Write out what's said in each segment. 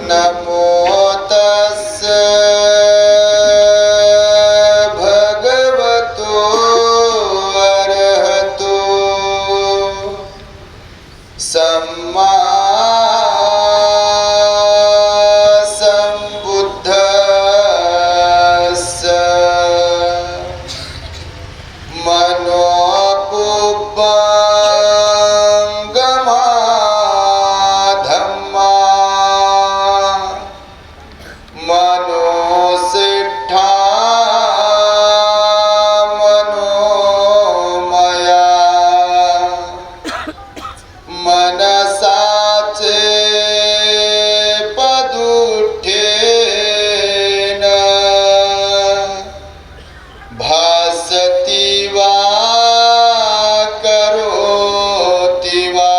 नमो तस्स भगवतो अरहतो सम्मा संबुद्धस्स मनोपुब्बंगमा धम्मा मनोसिद्धा मनोमया मनसाचे पदुठेन भासती वा करोति वा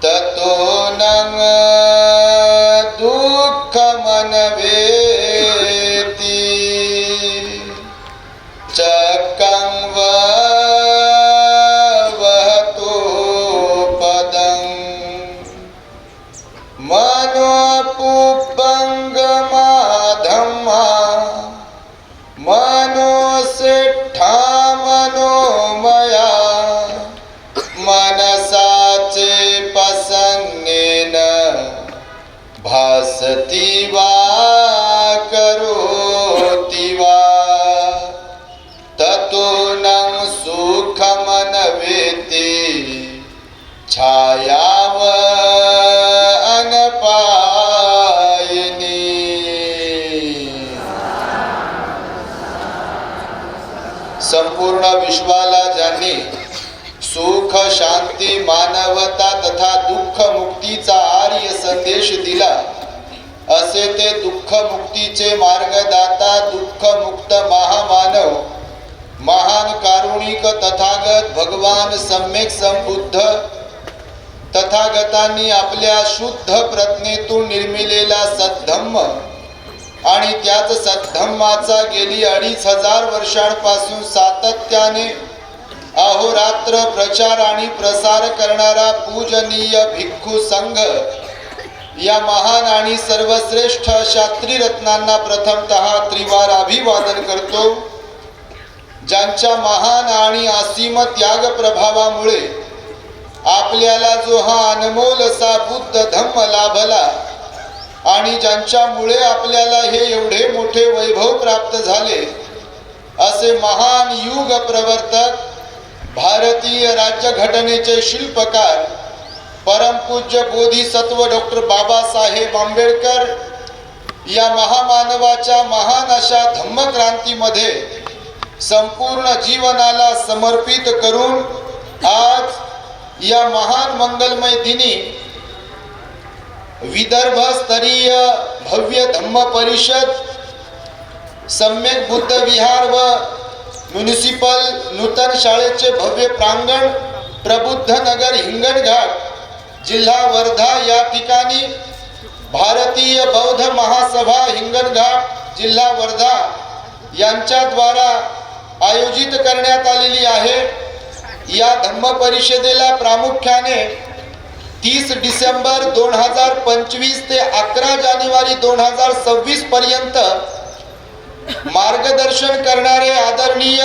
ततो नंग दुःखमनवेति चक्कं वहतो पदं मनोपुब्बंगमा धम्मा मनोसिद्धा मनोमया मनसाचे प्रसंगेन भासती वा करोति वा ततो नं सुखमनवेति छायाव अनपायिनी। संपूर्ण विश्वाला ज्यांनी सुख शांती मानवता तथा दुःख मुक्तीचा आर्य संदेश दिला असे ते दुःख मुक्तीचे मार्गदाता दुःख मुक्त महामानव महान कारुणिक तथागत भगवान सम्यक संबुद्ध तथागतांनी आपल्या शुद्ध प्रज्ञेतून निर्मिलेला सद्धम्म आणि त्याच सद्धम्माचा गेली 2500 वर्षांपासून सातत्याने अहोरात्र प्रचार आणि प्रसार करणारा पूजनीय भिक्खू संघ या महान आणि सर्वश्रेष्ठ अशा त्रिरत्नांना प्रथमतः त्रिवार अभिवादन करतो। ज्यांच्या महान आणि असीम त्याग प्रभावामुळे आपल्याला जो हा अनमोल असा बुद्ध धम्म लाभला आणि ज्यांच्यामुळे आपल्याला हे एवढे मोठे वैभव प्राप्त झाले असे महान युग प्रवर्तक भारतीय राज्यघटनेचे शिल्पकार परमपूज्य बोधिसत्व डॉक्टर बाबासाहेब आंबेडकर या महामानवाच्या महान अशा धम्मक्रांतीमध्ये संपूर्ण जीवनाला समर्पित करून आज या महान मंगलमय दिनी विदर्भ स्तरीय भव्य धम्म परिषद सम्यक बुद्ध विहार व म्युनिसिपल नूतन शाळेचे भव्य प्रांगण प्रबुद्ध नगर हिंगणघाट जिल्हा वर्धा या ठिकाणी भारतीय बौद्ध महासभा हिंगणघाट जिल्हा वर्धा यांच्याद्वारा आयोजित करण्यात आलेली आहे। या धम्म परिषदेला प्रामुख्याने 30 डिसेंबर 2025 ते 11 जानेवारी 2026 पर्यंत मार्गदर्शन करणारे आदरणीय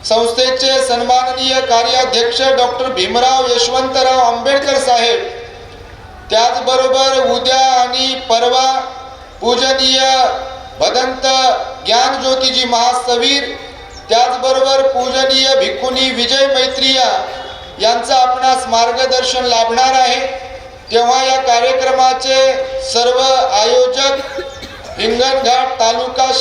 संस्थेचे सन्माननीय कार्याध्यक्ष डॉक्टर भीमराव यशवंतराव आंबेडकर साहेब, त्याचबरोबर उद्या आणि परवा पूजनीय भदंत ज्ञानज्योतिजी महासवीर, त्याचबरोबर पूजनीय भिक्खुनी विजय मैत्रिया यांचा आपणास मार्गदर्शन लाभणार आहे। तेव्हा या कार्यक्रमाचे सर्व आयोजक हिंगणघाट तालुका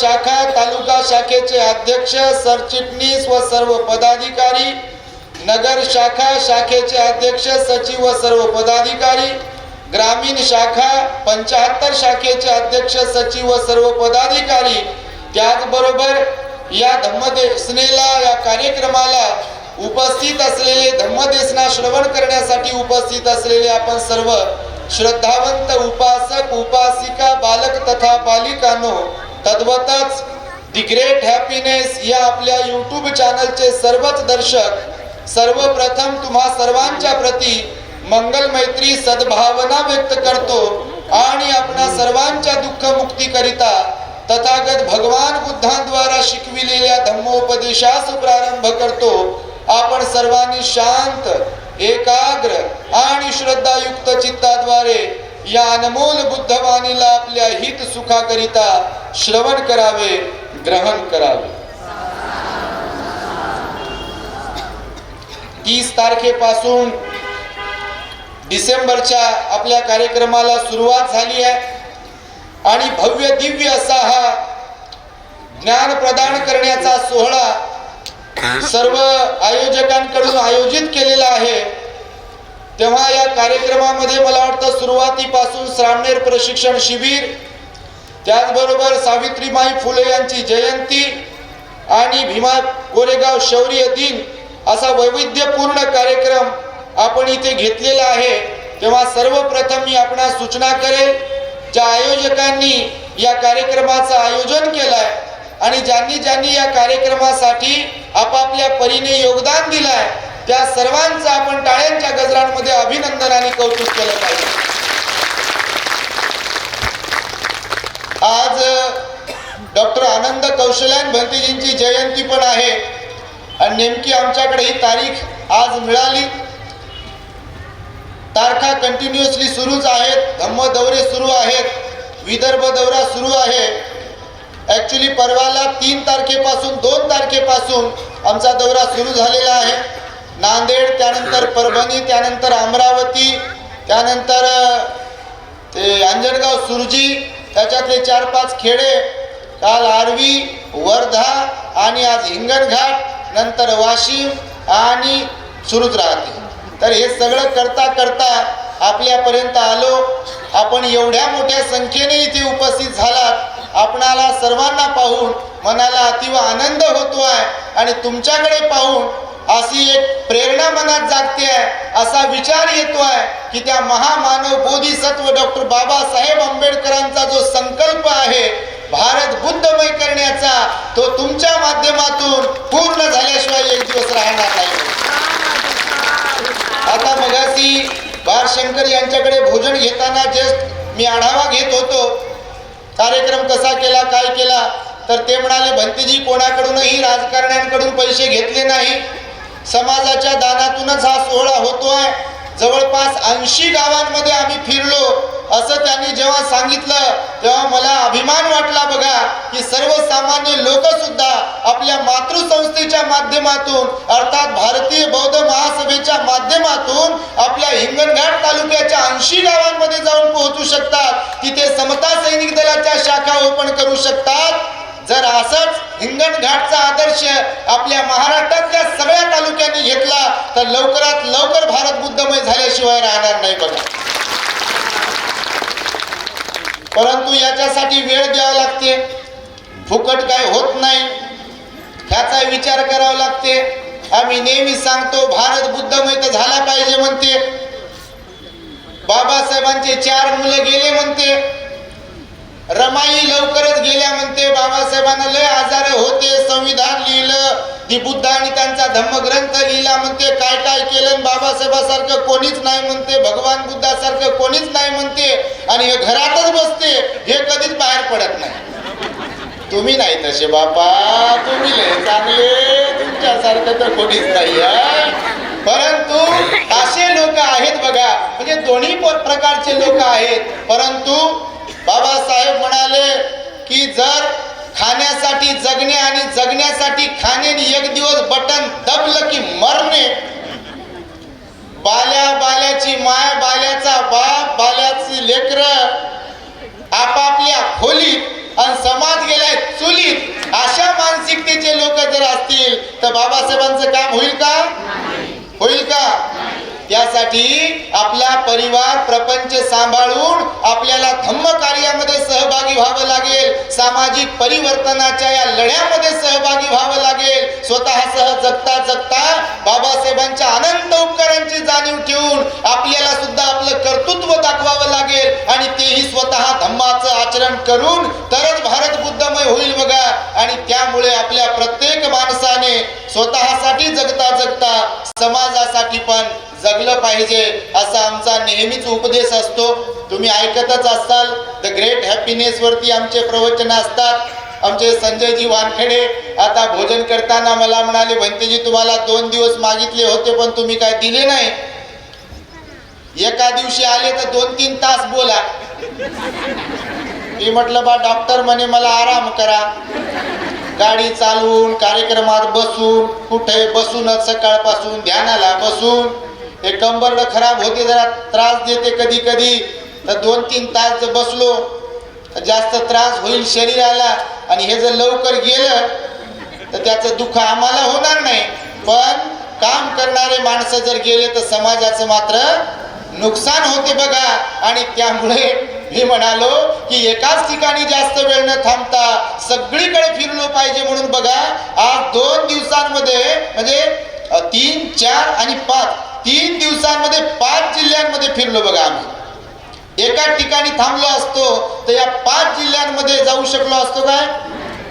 शाखेचे अध्यक्ष सरचिटणीस व सर्व पदाधिकारी, नगर शाखेचे अध्यक्ष सचिव व सर्व पदाधिकारी, ग्रामीण शाखा 75 शाखेचे अध्यक्ष सचिव व सर्व पदाधिकारी, त्याचबरोबर या धम्मदेसनेला या कार्यक्रमाला उपस्थित असलेले धम्मदेसना श्रवण करण्यासाठी उपस्थित असलेले आपण सर्व श्रद्धावंत उपासक उपासिका बालक तथा बालिकांनो, तद्वतच दी ग्रेट हॅपीनेस या आपल्या यूट्यूब चॅनलचे सर्वच दर्शक, सर्वप्रथम तुम्हा सर्वांच्या प्रती मंगल मैत्री सद्भावना व्यक्त करतो आणि आपणा सर्वांच्या दुःख मुक्ती करिता तथागत भगवान बुद्धांद्वारा शिकविलेल्या धम्मोपदेशास प्रारंभ करतो. आपण सर्वांनी शांत, एकाग्र आणि श्रद्धायुक्त चित्ताद्वारे या अनमोल बुद्धवाणीला आपल्या हित सुखाकरिता श्रवण करावे, ग्रहण करावे. 30 तारखेपासून डिसेंबरच्या आपल्या कार्यक्रमाला सुरुवात झाली आहे आणि भव्य दिव्य असा हा ज्ञान प्रदान करण्याचा सोहळा सर्व आयोजकांकडून आयोजित केलेला आहे. तेव्हा या कार्यक्रमामध्ये मला वाटतं सुरुवातीपासून सामनेर प्रशिक्षण शिबिर, त्याचबरोबर सावित्रीबाई फुले यांची जयंती आणि भीमा कोरेगाव शौर्य दिन असा वैविध्यपूर्ण कार्यक्रम आपण इथे घेतलेला आहे. तेव्हा सर्वप्रथम मी आपणास सूचना करेल, ज्या आयोजकांनी या कार्यक्रमाचं आयोजन केलंय आणि ज्यांनी ज्यांनी या कार्यक्रमासाठी आपापल्या परीने योगदान दिलंय त्या सर्वांचं आपण टाळ्यांच्या गजरांमध्ये अभिनंदन आणि कौतुक केलं पाहिजे. आज डॉक्टर आनंद कौशल्यान भंतेजींची जयंती पण आहे आणि नेमकी आमच्याकडे ही तारीख आज मिळाली. तारखा कंटिन्युअसली सुरूच आहेत, धम्म दौरे सुरू आहेत, विदर्भ दौरा सुरू आहे. ॲक्च्युली परवाला 3 तारखेपासून 2 तारखेपासून आमचा दौरा सुरू झालेला आहे. नांदेड, त्यानंतर परभणी, त्यानंतर अमरावती, त्यानंतर ते अंजनगाव सुरजी, त्याच्यातले 4-5 खेडे, काल आर्वी, वर्धा आणि आज हिंगणघाट, नंतर वाशिम आणि सुरूच राहते. तर हे सगळं करता करता आपल्यापर्यंत आलो. आपण एवढ्या मोठ्या संख्येने इथे उपस्थित झालात. आपणाला सर्वांना पाहून मनाला अतिव आनंद होतो आहे आणि तुमच्याकडे पाहून अशी एक प्रेरणा मनात जागते आहे, असा विचार येतो आहे की त्या महामानव बोधिसत्व डॉक्टर बाबासाहेब आंबेडकरांचा जो संकल्प आहे भारत बुद्धमय करण्याचा, तो तुमच्या माध्यमातून पूर्ण झाल्याशिवाय एक दिवस राहणार नाही. आता मगाशी बाळशंकर यांच्याकडे भोजन घेताना जस्ट मी आढावा घेत होतो, कार्यक्रम कसा केला, काय केला, तर ते म्हणाले भंतेजी कोणाकडूनही राजकारण्यांकडून पैसे घेतले नाही, समाजाच्या दानातूनच हा सोहळा होतोय. जवळपास 80 गावांमध्ये आम्ही फिरलो असं त्यांनी जेव्हा सांगितलं तेव्हा मला अभिमान वाटला बघा की सर्वसामान्य लोक सुद्धा आपल्या मातृसंस्थेच्या माध्यमातून अर्थात भारतीय बौद्ध महासभेच्या माध्यमातून आपल्या हिंगणघाट तालुक्याच्या 80 गावांमध्ये जाऊन पोहोचू शकतात, तिथे समता सैनिक दलाच्या शाखा ओपन करू शकतात. जर असंच हिंगणघाटचा आदर्श आपल्या महाराष्ट्रातल्या सगळ्या तालुक्यांनी घेतला तर लवकरात लवकर भारत बुद्धमय झाल्याशिवाय राहणार नाही बघा. परंतु याच्यासाठी वेळ द्यावा लागते, फुकट काय होत नाही, ह्याचा विचार करावा लागते. आम्ही नेहमी सांगतो भारत बुद्धमय तर झाला पाहिजे म्हणते. बाबासाहेबांचे 4 मुलं गेले म्हणते, रमाई लवकरच गेल्या म्हणते. बाबासाहेबांना लय आजार होते, संविधान लिहिलं, ती बुद्ध आणि त्यांचा धम्मग्रंथ लिहिला म्हणते, काय काय केलं, बाबासाहेबासारखं कोणीच नाही म्हणते, भगवान बुद्धासारखं कोणीच नाही म्हणते आणि हे घरातच बसते, हे कधीच बाहेर पडत नाही. तुम्ही नाही तसे बापा, तुम्ही लय चांगले, तुमच्यासारखं तर कोणीच नाही आहे. परंतु असे लोक आहेत बघा, म्हणजे दोन्ही प्रकारचे लोक आहेत. परंतु बाबासाहेब म्हणाले की जर खाण्यासाठी जगणे आणि जगण्यासाठी खाणे एक दिवस बटन दबलं की मरणे, बाल्या बाल्याची माय, बाल्याचा बाप, बाल्याची लेकरं आपापल्या खोलीत आणि समाज गेलाय चुलीत, अशा मानसिकतेचे लोक जर असतील तर बाबासाहेबांचं काम होईल का? होईल का? त्यासाठी आपला परिवार प्रपंच सांभाळून आपल्याला धम्म कार्यामध्ये सहभागी व्हावं लागेल, सामाजिक परिवर्तनाच्या या लढ्यामध्ये सहभागी व्हावं लागेल. स्वतःसह जगता जगता बाबासाहेबांच्या अनंत उपकारांची जाणीव ठेवून आपल्याला सुद्धा आपलं कर्तृत्व दाखवावं लागेल आणि तेही स्वतः धम्माचं आचरण करून तरच भारत बुद्धमय होईल बघा. आणि त्यामुळे आपल्या प्रत्येक माणसाने स्वतःसाठी जगता जगता समाजासाठी पण जगलं पाहिजे असा आमचा नेहमीच उपदेश असतो. तुम्ही ऐकतच असाल. द ग्रेट हॅपीनेस वरती आमचे प्रवचन असतात. आमचे संजयजी वानखेडे आता भोजन करताना मला म्हणाले, भंतेजी तुम्हाला 2 दिवस मागितले होते पण तुम्ही काय दिले नाही. एका दिवशी आले तर 2-3 तास बोला. मी म्हटलं बा डॉक्टर म्हणे मला आराम करा. गाडी चालवून कार्यक्रमात बसून कुठे बसूनच सकाळपासून ध्यानाला बसून हे कंबरड खराब होते, जरा त्रास देते कधी कधी. तर 2-3 तास जर बसलो तर जास्त त्रास होईल शरीराला आणि हे जर लवकर गेलं तर त्याचं दुःख आम्हाला होणार नाही. पण काम करणारे माणसं जर गेले तर समाजाचं मात्र नुकसान होते बघा. आणि त्यामुळे मी म्हणालो की एकाच ठिकाणी जास्त वेळ न थांबता सगळीकडे फिरलो पाहिजे. म्हणून बघा आज 2 दिवसांमध्ये म्हणजे 3, 4 आणि 5 3 दिवसांमध्ये 5 जिल्ह्यांमध्ये फिरलो बघा. आम्ही एका ठिकाणी थांबलो असतो तर या 5 जिल्ह्यांमध्ये जाऊ शकलो असतो काय.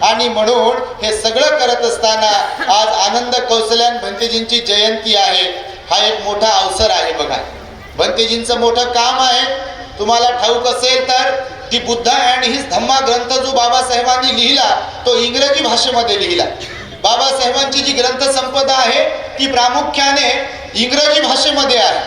आणि म्हणून हे सगळं करत असताना आज आनंद कौशल्यान भंतेजींची जयंती आहे. हा एक मोठा अवसर आहे बघा. भंतेजींचं मोठं काम आहे. तुम्हाला ठाऊक असेल तर ती बुद्धा अँड हिज धम्मा ग्रंथ जो बाबासाहेबांनी लिहिला तो इंग्रजी भाषेमध्ये लिहिला. बाबासाहेबांची जी ग्रंथसंपदा आहे ती प्रामुख्याने इंग्रजी भाषेमध्ये आहे.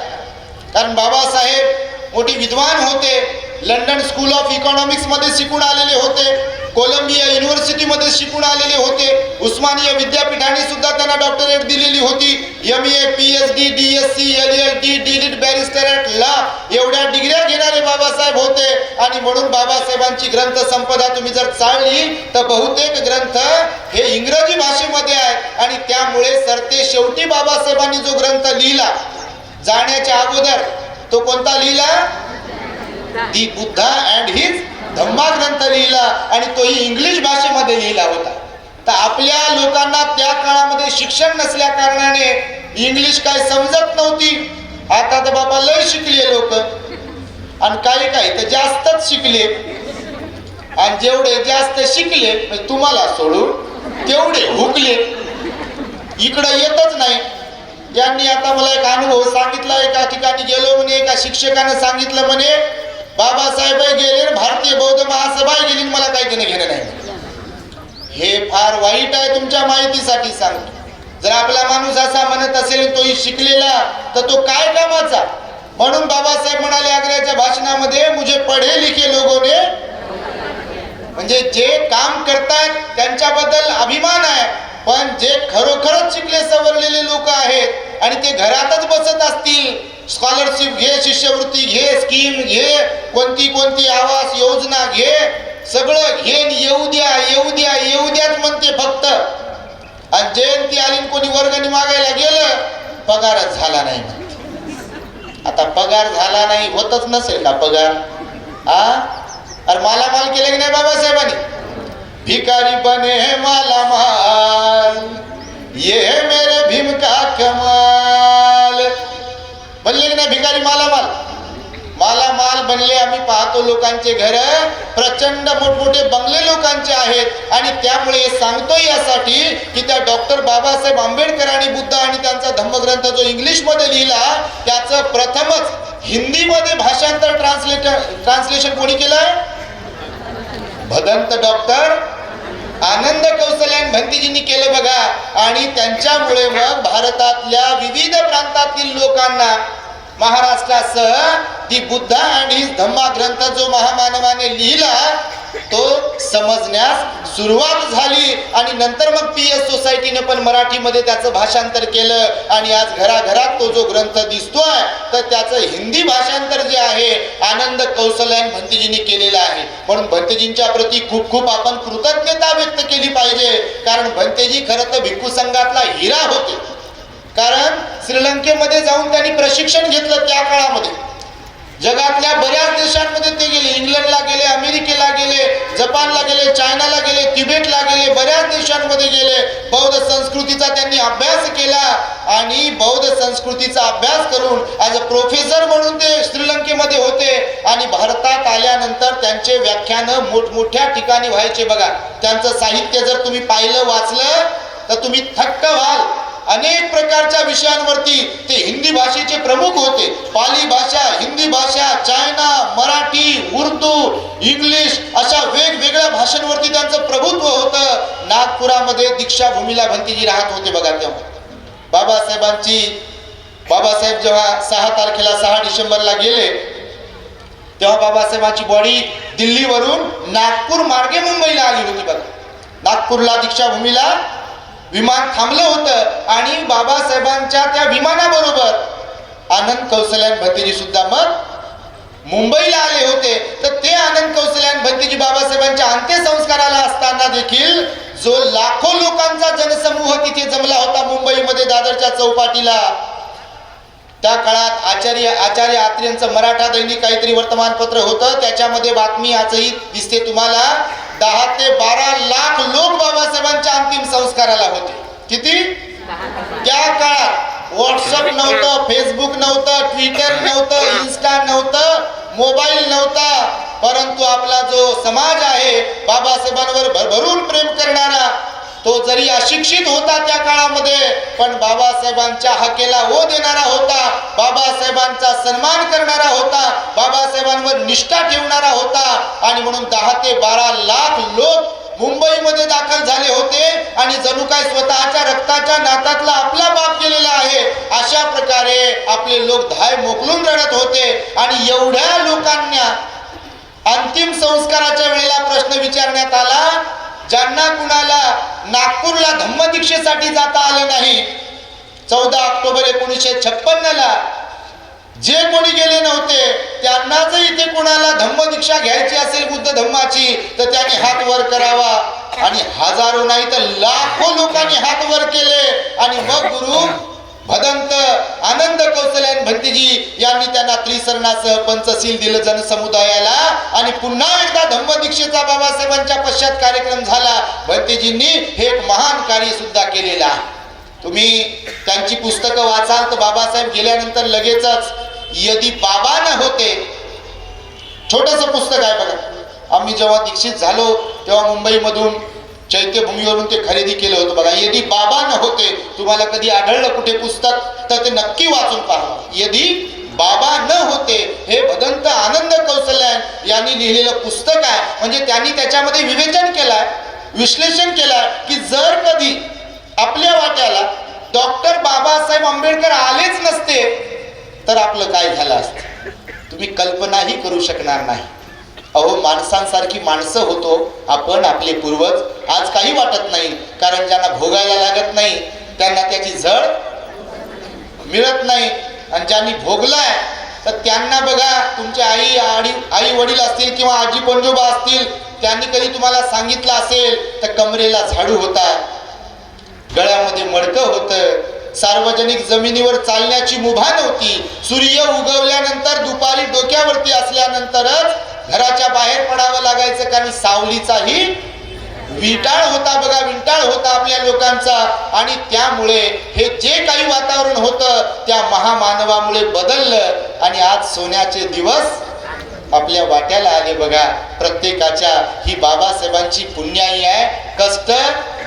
कारण बाबासाहेब मोठे विद्वान होते. लंडन स्कूल ऑफ इकॉनॉमिक्स मध्ये शिकून आलेले होते. कोलंबिया युनिव्हर्सिटी मध्ये शिकून आलेले होते. उस्मानिया विद्यापीठाने सुद्धा त्यांना डॉक्टरेट दिलेली होती. MA, PhD, DSc, LLD, DLitt barrister at law एवढ्या डिग्र्या घेणारे बाबासाहेब होते. आणि म्हणून बाबासाहेबांची ग्रंथ संपदा तुम्ही जर चाळली तर बहुतेक ग्रंथ हे इंग्रजी भाषेमध्ये आहेत. आणि त्यामुळे सरते शेवटी बाबासाहेबांनी जो ग्रंथ लिहिला जाण्याच्या अगोदर तो कोणता लिहिला. दी बुद्धा अँड हिज धम्मा ग्रंथ लिहिला आणि तोही इंग्लिश भाषेमध्ये लिहिला होता. तर आपल्या लोकांना त्या काळामध्ये शिक्षण नसल्या कारणाने इंग्लिश काय समजत नव्हती. आता तर बाबा लय शिकले लोक आणि काही काही तर जास्तच शिकले. आणि जेवढे जास्त शिकले तुम्हाला सोडून तेवढे हुकले, इकडं येतच नाही. यांनी आता मला एक अनुभव सांगितला. एका ठिकाणी गेलो म्हणे, एका शिक्षकानं सांगितलं म्हणे बाबासाहेब गेले भारतीय बौद्ध महासभा गेली, मला काही देणं घेणं नाही. हे फार वाईट आहे. तुमच्या माहितीसाठी सांगतो. जर आपला माणूस असा म्हणत असेल तोही शिकलेला तर तो काय कामाचा. म्हणून बाबासाहेब म्हणाले आग्र्याच्या भाषणामध्ये, मुझे पढे लिखे लोगों ने, म्हणजे जे काम करतात त्यांच्याबद्दल अभिमान आहे. पण जे खरोखरच शिकले सवरलेले लोक आहेत आणि ते घरातच बसत असतील, स्कॉलरशिप घे, शिष्यवृत्ती घे, स्कीम घे, कोणती आवास योजना घे, सगळं घेन येऊ द्या येऊ द्या येऊ द्याच म्हणते फक्त. आणि जयंती आली कोणी वर्गणी मागायला गेलं पगारच झाला नाही. आता पगार झाला नाही होतच नसेल का पगार. अरे मालामाल केले की नाही बाबासाहेबांनी. भिकारी बने मालामाल ये मेरे भीम का कमाल बनले की नाही. भिकारी मालामाल मालामाल बनले. आम्ही पाहतो लोकांचे घर प्रचंड मोठमोठे बंगले लोकांचे आहेत. आणि त्यामुळे सांगतोय यासाठी की त्या डॉक्टर बाबासाहेब आंबेडकरांनी बुद्ध आणि त्यांचा धम्मग्रंथ जो इंग्लिश मध्ये लिहिला त्याचं प्रथमच हिंदीमध्ये भाषांतर ट्रान्सलेशन कोणी केलंय. भदंत डॉक्टर आनंद कौशल्यान भंतेजींनी केलं बघा. आणि त्यांच्यामुळे मग भारतातल्या विविध प्रांतातील लोकांना महाराष्ट्रासह ती बुद्धा आणि धम्मा ग्रंथ जो महामानवाने लिहिला तो समजण्यास सुरुवात झाली. आणि नंतर मग PS सोसायटीने पण मराठीमध्ये त्याचं भाषांतर केलं. आणि आज घराघरात तो जो ग्रंथ दिसतोय तर त्याचं हिंदी भाषांतर जे आहे आनंद कौशल्यान भंतेजींनी केलेलं आहे. म्हणून भंतेजींच्या प्रती खूप खूप आपण कृतज्ञता व्यक्त केली पाहिजे. कारण भंतेजी खरं तर भिक्खू संघातला हिरा होते. कारण श्रीलंकेमध्ये जाऊन त्यांनी प्रशिक्षण घेतलं. त्या काळामध्ये जगातल्या बऱ्याच देशांमध्ये ते गेले. इंग्लंडला गेले, अमेरिकेला गेले, जपानला गेले, चायनाला गेले, तिबेटला गेले, बऱ्याच देशांमध्ये गेले. बौद्ध संस्कृतीचा त्यांनी अभ्यास केला. आणि बौद्ध संस्कृतीचा अभ्यास करून ॲज अ प्रोफेसर म्हणून ते श्रीलंकेमध्ये होते. आणि भारतात आल्यानंतर त्यांचे व्याख्यान मोठमोठ्या ठिकाणी व्हायचे बघा. त्यांचं साहित्य जर तुम्ही पाहिलं वाचलं तर तुम्ही थक्क व्हाल. अनेक प्रकारच्या विषयांवरती ते हिंदी भाषेचे प्रमुख होते. पाली भाषा, हिंदी भाषा, चायना, मराठी, उर्दू, इंग्लिश अशा वेगवेगळ्या भाषांवरती त्यांचं प्रभुत्व होतं. नागपुरामध्ये दीक्षाभूमीला भंतेजी राहत होते बघा. तेव्हा बाबासाहेब जेव्हा 6 डिसेंबरला गेले तेव्हा बाबासाहेबांची बॉडी दिल्लीवरून नागपूर मार्गे मुंबईला आली होती बघा. नागपूरला दीक्षाभूमीला विमान थांबलं होतं आणि बाबासाहेबांच्या त्या विमानाबरोबर आनंद कौशल्यान भंतेजी सुद्धा मग मुंबईला आले होते. तर ते आनंद कौशल्यान भंतेजी बाबासाहेबांच्या अंत्यसंस्काराला असताना देखील जो लाखो लोकांचा जनसमूह तिथे जमला होता मुंबईमध्ये दादरच्या चौपाटीला, त्या काळात आचार्य आत्रेंचं मराठा दैनिक काहीतरी वर्तमानपत्र होतं. त्याच्यामध्ये बातमी आजही दिसते तुम्हाला. 10 ते 12 लाख लोक बाबासाहेबांच्या अंतिम संस्काराला होते. किती? त्या काळात व्हॉट्सअप नव्हतं, फेसबुक नव्हतं, ट्विटर नव्हतं, इन्स्टा नव्हतं, मोबाईल नव्हता. परंतु आपला जो समाज आहे बाबासाहेबांवर भरभरून प्रेम करणारा, तो जरी अशिक्षित होता त्या काळामध्ये पण बाबासाहेबांच्या हकेला ओ देणारा होता, बाबासाहेबांचा सन्मान करणारा होता, बाबासाहेबांवर निष्ठा ठेवणारा होता. आणि म्हणून 10 ते 12 लाख लोक मुंबईमध्ये दाखल झाले होते आणि जणू काय स्वतःच्या रक्ताच्या नातातला आपला बाप गेलेला आहे अशा प्रकारे आपले लोक धाय मोकलून रडत होते. आणि एवढ्या लोकांना अंतिम संस्काराच्या वेळेला प्रश्न विचारण्यात आला, ज्यांना कुणाला नागपूरला धम्मदीक्षेसाठी जाता आलं नाही 14 ऑक्टोबर 1956ला, जे कोणी गेले नव्हते त्यांना जर इथे कुणाला धम्मदीक्षा घ्यायची असेल बुद्ध धम्माची तर त्यांनी हात वर करावा. आणि हजारो नाही तर लाखो लोकांनी हात वर केले. आणि मग गुरु भदंत आनंद कौशल्यान भंतेजी यांनी त्यांना त्रिसरणासह पंचशील दिलं जनसमुदायाला. आणि पुन्हा एकदा धम्मदीक्षेचा बाबासाहेबांच्या पश्चात कार्यक्रम झाला. भंतेजींनी हे एक महान कार्य सुद्धा केलेलं आहे. तुम्ही त्यांची पुस्तकं वाचाल तर बाबासाहेब गेल्यानंतर लगेचच यदि बाबा न होते, छोटंसं पुस्तक आहे बघा. आम्ही जेव्हा दीक्षित झालो तेव्हा मुंबईमधून चैत्यभूमीवरून ते खरेदी केलं होतं बघा. यदि बाबा न होते, तुम्हाला कधी आढळलं कुठे पुस्तक तर ते नक्की वाचून पहा. यदि बाबा न होते हे भदंत आनंद कौशल्यान यांनी लिहिलेलं पुस्तक आहे. म्हणजे त्यांनी त्याच्यामध्ये विवेचन केलंय, विश्लेषण केलंय की जर कधी आपल्या वाट्याला डॉक्टर बाबासाहेब आंबेडकर आलेच नसते तर आपलं काय झालं असतं तुम्ही कल्पनाही करू शकणार नाही. अहो, माणसांसारखी माणसं होतो आपण, आपले पूर्वज. आज काही वाटत नाही कारण ज्यांना भोगायला लागत नाही त्यांना त्याची झड मिळत नाही. आणि ज्यांनी भोगलाय तर त्यांना बघा, तुमच्या आई वडील असतील किंवा आजी पणजोबा असतील, त्यांनी कधी तुम्हाला सांगितलं असेल तर कमरेला झाडू होता, गळ्यामध्ये मडकं होतं, सार्वजनिक जमिनीवर चालण्याची मुभा नव्हती, सूर्य उगवल्यानंतर दुपारी डोक्यावरती असल्यानंतरच घराच्या बाहेर पडावं लागायचं कारण सावलीचाही विटाळ होता बघा, विंटाळ होता आपल्या लोकांचा. आणि त्यामुळे हे जे काही वातावरण होतं त्या महामानवामुळे बदललं आणि आज सोन्याचे दिवस आपल्या वाट्याला आले बघा. प्रत्येकाच्या ही बाबासाहेबांची पुण्याई आहे. कष्ट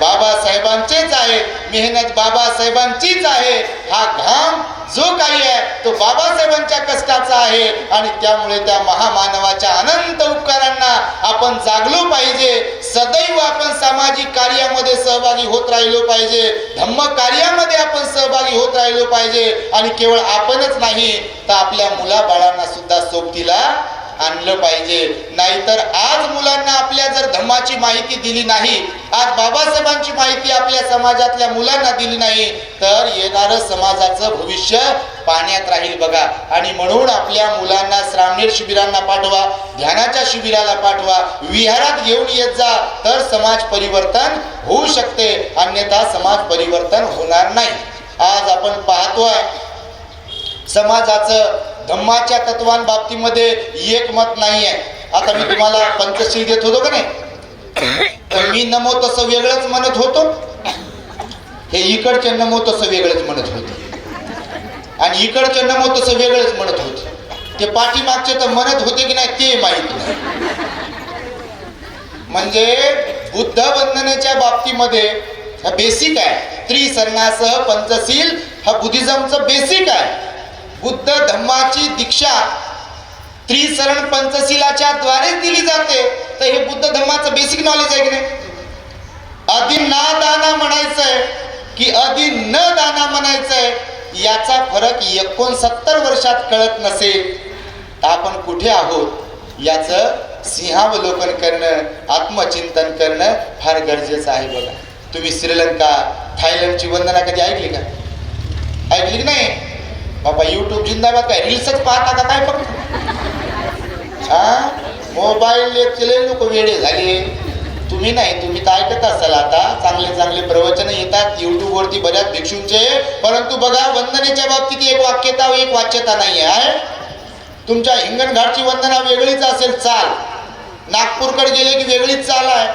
बाबासाहेबांचेच आहे, मेहनत बाबासाहेबांचीच आहे. हा घाम जो काही आहे तो बाबासाहेबांच्या कष्टाचा आहे. आणि त्यामुळे त्या महामानवाच्या अनंत उपकारांना आपण जागलो पाहिजे. सदैव आपण सामाजिक कार्यामध्ये सहभागी होत राहिलो पाहिजे, धम्म कार्यामध्ये आपण सहभागी होत राहिलो पाहिजे. आणि केवळ आपणच नाही तर आपल्या मुलाबाळांना सुद्धा सोबतीला आणलं पाहिजे. नाहीतर आज मुलांना आपल्या जर धम्माची माहिती दिली नाही, आज बाबासाहेबांची माहिती आपल्या समाजातल्या मुलांना दिली नाही तर येणारं समाजाचं भविष्य पाण्यात राहील बघा. आणि म्हणून आपल्या मुलांना श्रामणेर शिबिरांना पाठवा, ध्यानाच्या शिबिराला पाठवा, विहारात घेऊन येत जा तर समाज परिवर्तन होऊ शकते, अन्यथा समाज परिवर्तन होणार नाही. आज आपण पाहतोय समाजाचं धम्माच्या तत्वांबाबतीमध्ये एकमत नाही आहे. आता मी तुम्हाला पंचशील देत होतो का नाही, तर मी नमो तसं वेगळंच म्हणत होतो, हे इकडचे नमो तसं वेगळंच म्हणत होते आणि इकडचे नमो तसं वेगळंच म्हणत होते. ते पाठीमागचे तर म्हणत होते की नाही ते माहित नाही. म्हणजे बुद्ध वंदनेच्या बाबतीमध्ये हा बेसिक आहे. त्रिसरणासह पंचशील हा बुद्धिझमचं बेसिक आहे. बुद्ध धम्माची दीक्षा त्रिसरण पंचशीलाच्या द्वारेच दिली जाते. तर हे बुद्ध धम्माचं बेसिक नॉलेज आहे की नाही? आधी ना दाना म्हणायचंय की आधी न दाना म्हणायचंय, याचा फरक 69 वर्षात कळत नसेल तर आपण कुठे आहोत याचं सिंहावलोकन करणं, आत्मचिंतन करणं फार गरजेचं आहे. बघा, तुम्ही श्रीलंका, थायलंडची वंदना कधी ऐकली का? ऐकली की नाही? बाबा युट्यूब जिंदाबाद, काय रील्सच पाहता का काय? फक्त मोबाईल लोक वेडे झाले. तुम्ही नाही, तुम्ही तर ऐकत असाल आता, चांगले चांगले प्रवचन येतात युट्यूब वरती बऱ्याच भिक्षूंचे. परंतु बघा, वंदनेच्या बाबतीत एक वाक्यता, एक वाच्यता नाही आहे. तुमच्या हिंगणघाटची वंदना वेगळीच असेल चाल, नागपूरकडे गेले की वेगळीच चाल आहे,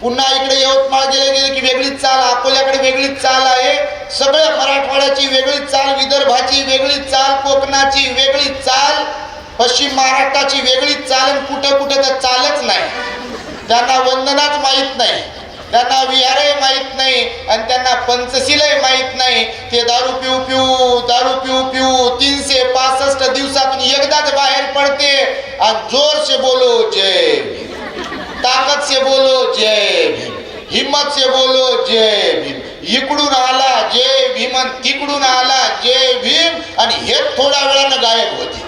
पुन्हा इकडे यवतमाळ गेले की वेगळीच चाल, अकोल्याकडे वेगळीच चाल आहे. सगळ्या मराठवाड्याची वेगळीच चाल, विदर्भाची वेगळीच चाल, कोकणाची वेगळीच चाल, पश्चिम महाराष्ट्राची वेगळीच चाल. आणि कुठं कुठं तर चालच नाही. त्यांना वंदनाच माहीत नाही, त्यांना विहारही माहीत नाही, आणि त्यांना पंचशीलही माहीत नाही. ते दारू पिऊ पिऊ 365 दिवसातून एकदाच बाहेर पडते आणि जोर से बोलो जय भीम, ताकद से बोलो जय भीम, हिम्मत से बोलो जय भीम. इकडून आला जय भीम, तिकडून आला जय भीम, आणि हे थोड्या वेळानं गायब होते.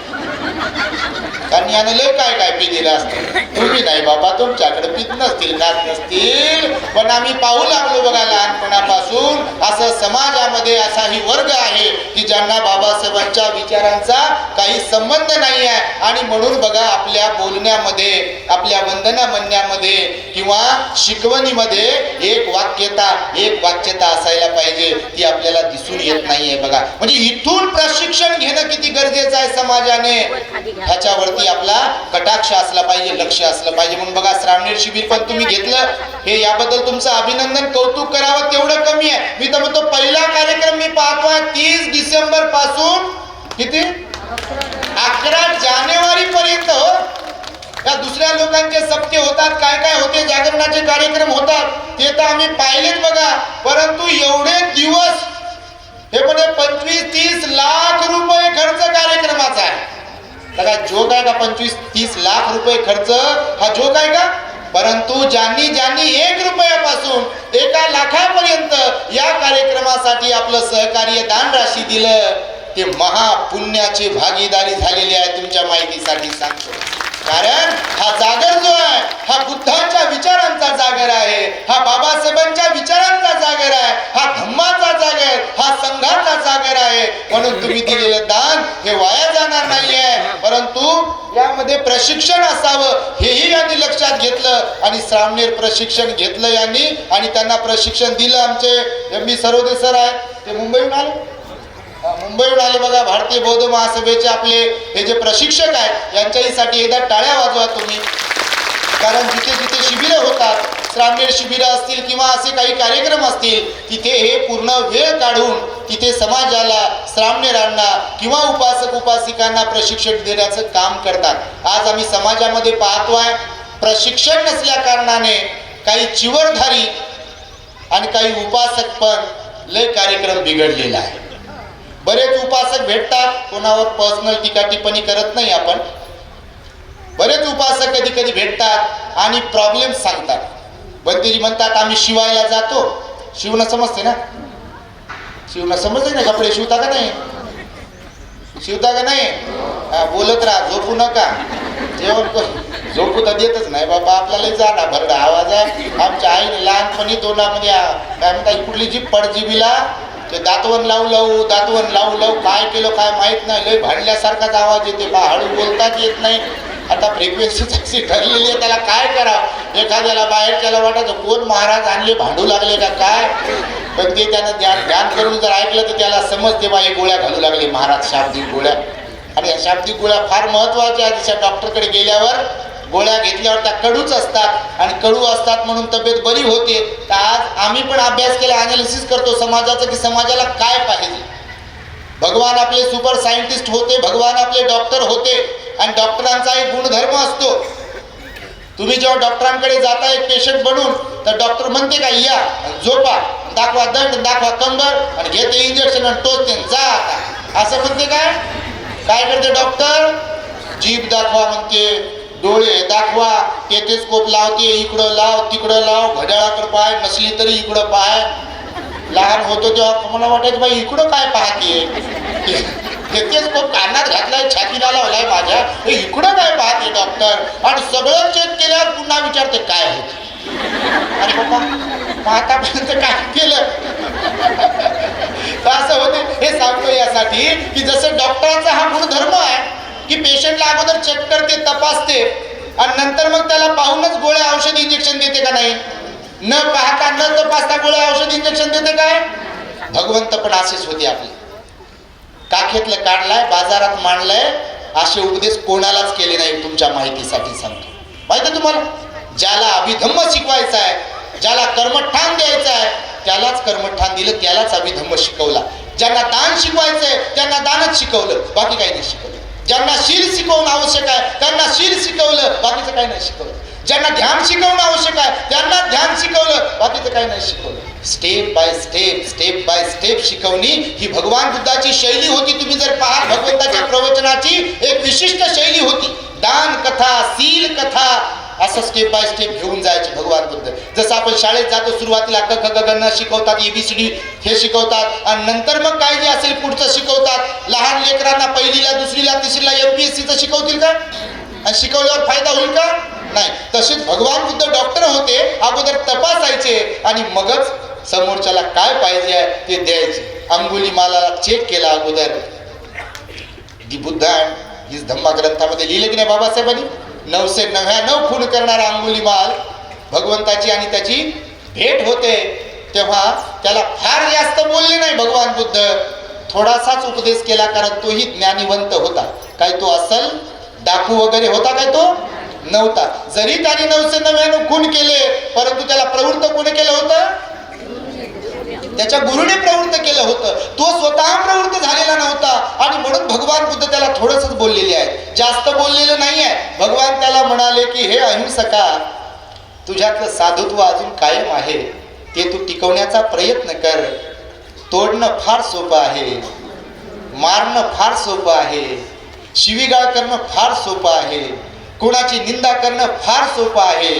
कारण यानं लय काय काय पिलेलं असतं. तुम्ही नाही बाबा, तुमच्याकडे पित नसतील, खात नसतील, पण आम्ही पाहू लागलो बघा लहानपणापासून. असं समाजामध्ये असाही वर्ग आहे की ज्यांना बाबासाहेबांच्या विचारांचा काही संबंध नाही आहे. आणि म्हणून बघा, आपल्या बोलण्यामध्ये, आपल्या वंदना म्हणण्यामध्ये किंवा शिकवणीमध्ये एक वाक्यता, एक वाच्यता असायला पाहिजे. ती आपल्याला दिसून येत नाहीये बघा. म्हणजे इथून प्रशिक्षण घेणं किती गरजेचं आहे समाजाने, ह्याच्यावरती आपला कटाक्ष असला पाहिजे, लक्ष असलं पाहिजे. म्हणून बघा, श्रामणेर शिबिर पण तुम्ही घेतलं, हे याबद्दल तुमचं अभिनंदन, कौतुक करावं तेवढं कमी आहे. मी तर म्हणतो, पहिला कार्यक्रम मी पाहतोय 30 डिसेंबर पासून किती 11 जानेवारी पर्यंत. हो, त्या दुसऱ्या लोकांचे सप्ते होतात, काय काय होते, जागरणाचे कार्यक्रम होतात, ते तर आम्ही पाहिलेच बघा. परंतु एवढे दिवस हे म्हणे 25-30 लाख रुपये खर्च कार्यक्रमाचा आहे. काय जोक आहे का? 25-30 लाख रुपये खर्च हा जोक आहे का? परंतु ज्यांनी 1 रुपयापासून 1 लाखापर्यंत या कार्यक्रमासाठी आपलं सहकार्य दान राशी दिलं, ते महापुण्याची भागीदारी झालेली आहे. तुमच्या माहितीसाठी सांगतो. कारण हा जागर जो आहे, हा बुद्धांच्या विचारांचा जागर आहे, हा बाबासाहेबांच्या विचारांचा जागर आहे, हा धम्माचा जागर, हा संघाचा जागर आहे. म्हणून तुम्ही दिलेलं दान हे वाया जाणार नाहीये. परंतु यामध्ये प्रशिक्षण असावं, हेही यांनी लक्षात घेतलं आणि श्रामणेर प्रशिक्षण घेतलं यांनी, आणि त्यांना प्रशिक्षण दिलं. आमचे एम.बी. सरोदे सर आहे, ते मुंबईहून आले बघा. भारतीय बौद्ध महासभेचे आपले हे जे प्रशिक्षक आहेत, यांच्यासाठी एकदा टाळ्या वाजवा तुम्ही. कारण जिथे जिथे शिबिरं होतात, श्रामणेर शिबिरं असतील किंवा असे काही कार्यक्रम असतील, तिथे हे पूर्ण वेळ काढून तिथे समाजाला, श्रामणेरांना किंवा उपासक उपासिकांना प्रशिक्षण देण्याचं काम करतात. आज आम्ही समाजामध्ये पाहतोय, प्रशिक्षण नसल्या कारणाने काही चिवरधारी आणि काही उपासक पण लय कार्यक्रम बिघडलेला आहे. बरेच उपासक भेटतात, कोणावर पर्सनल टीका टिप्पणी करत नाही आपण. बरेच उपासक कधी कधी भेटतात आणि प्रॉब्लेम सांगतात. बंतेजी म्हणतात, आम्ही शिवायला जातो. शिवणं समजते ना? शिवणं समजते ना? कपडे शिवता का नाही? शिवता का नाही? बोलत राहा, झोपू नका. जेवण झोपू तर देतच नाही बाबा. आपल्याला जाणा भरडा आवाज आहे. आमच्या आईने लहानपणी तोंडामध्ये काय म्हणतात, कुठली जी पडजिबीला ते दातवण लावू काय केलं काय माहित नाही, लय भांडल्यासारखाच आवाज येते बा. हळू बोलताच येत नाही. आता फ्रिक्वेन्सीच अशी ठरलेली आहे, त्याला काय करावं? एखाद्याला बाहेरच्याला वाटायचं कोण महाराज आणले, भांडू लागले का काय? पण ते त्यानं ध्यान करून जर ऐकलं तर त्याला समजते बा, हे गोळ्या घालू लागले महाराज, शाब्दिक गोळ्या. आणि या शाब्दिक गोळ्या फार महत्वाच्या आहेत. त्या डॉक्टरकडे गेल्यावर गोळ्या घेतल्यावर त्या कडूच असतात, आणि कडू असतात म्हणून तब्येत बरी होते. तर आज आम्ही पण अभ्यास केला, अनालिसिस करतो समाजाचं, की समाजाला काय पाहिजे. भगवान आपले सुपर सायंटिस्ट होते, भगवान आपले डॉक्टर होते, आणि डॉक्टरांचा एक गुणधर्म असतो तुम्ही जेव्हा डॉक्टरांकडे जाता एक पेशंट बनून, तर डॉक्टर म्हणते का या झोपा, दाखवा दंड, दाखवा कंबर आणि घेते इंजेक्शन आणि टोचते जा आता, असं म्हणते काय? काय करते डॉक्टर? जीभ दाखवा म्हणते, डोळे दाखवा, टेटेस्कोप लावते, इकडं लाव तिकडं लाव, घड्याळाकडे पाय, नसली तरी इकडं पाय. लहान होतो तेव्हा मला वाटायचं बाई इकडं काय पाहते, टेटेस्कोप कानात घातलाय, छातीला लावलाय माझ्या, इकडं काय पाहते डॉक्टर? आणि सगळं चेक केल्यावर पुन्हा विचारते काय होते. अरे बाबा आतापर्यंत काय केलं? असं होते. हे सांगतो यासाठी की जसं डॉक्टरांचा हा गुणधर्म आहे की पेशंटला अगोदर चेक करते, तपासते आणि नंतर मग त्याला पाहूनच गोळ्या औषध इंजेक्शन देते का नाही? न पाहता न तपासता गोळ्या औषध इंजेक्शन देते काय? भगवंत पण असेच होते आपले. काखेतलं काढलाय, बाजारात मांडलंय, असे उपदेश कोणालाच केले नाही. तुमच्या माहितीसाठी सांगतो. माहिती तुम्हाला, ज्याला अभिधम्म शिकवायचा आहे, ज्याला कर्मठान द्यायचं आहे, त्यालाच कर्मठान दिलं, त्यालाच अभिधम्म शिकवला. ज्यांना दान शिकवायचंय त्यांना दानच शिकवलं, बाकी काही नाही शिकवलं. ज्यांना शील शिकवणं आवश्यक आहे त्यांना शील शिकवलं, बाकीचं काही नाही शिकवलं. ज्यांना ध्यान शिकवणं आवश्यक आहे त्यांना ध्यान शिकवलं, बाकीचं काही नाही शिकवलं. Step by step, step by step शिकवणी ही भगवान बुद्धाची शैली होती. तुम्ही जर पहा भगवंताच्या प्रवचनाची एक विशिष्ट शैली होती. दान कथा, शील कथा, असं स्टेप बाय स्टेप घेऊन जायचे भगवान बुद्ध. जसं आपण शाळेत जातो, सुरुवातीला क ख ग न शिकवतात, ABCD हे शिकवतात आणि नंतर मग काय जे असेल पुढचं शिकवतात. लहान लेकरांना पहिलीला, दुसरीला, तिसरीला MPSCचं शिकवतील का? आणि शिकवल्यावर फायदा होईल का? नाही. तसेच भगवान बुद्ध डॉक्टर होते, अगोदर तपासायचे आणि मगच समोरच्याला काय पाहिजे आहे ते द्यायचे. अंगुलीमालाला चेक केला अगोदर. दी बुद्ध हिज धम्मा ग्रंथामध्ये लिहिले की नाही बाबासाहेबांनी? 999 खून करणारा अंगुलीमाल भगवंताची आणि त्याची भेट होते तेव्हा त्याला फार जास्त बोलले नाही भगवान बुद्ध. थोडासाच उपदेश केला, कारण तोही ज्ञानीवंत होता. काय तो असल डाकू वगैरे होता काय? तो नव्हता. जरी त्याने 999 खून केले, परंतु त्याला प्रवृत्त कोणी केलं होतं? त्याच्या गुरुने प्रवृत्त केलं होतं. तो स्वतः प्रवृत्त झालेला नव्हता आणि म्हणून भगवान बुद्ध त्याला थोडंसंच बोललेले आहे, जास्त बोललेलं नाही आहे. भगवान त्याला म्हणाले की हे अहिंसका, तुझ्यातलं साधुत्व अजून कायम आहे, ते तू टिकवण्याचा प्रयत्न कर. तोडणं फार सोपं आहे, मारणं फार सोपं आहे, शिवीगाळ करणं फार सोपं आहे, कुणाची निंदा करणं फार सोपं आहे,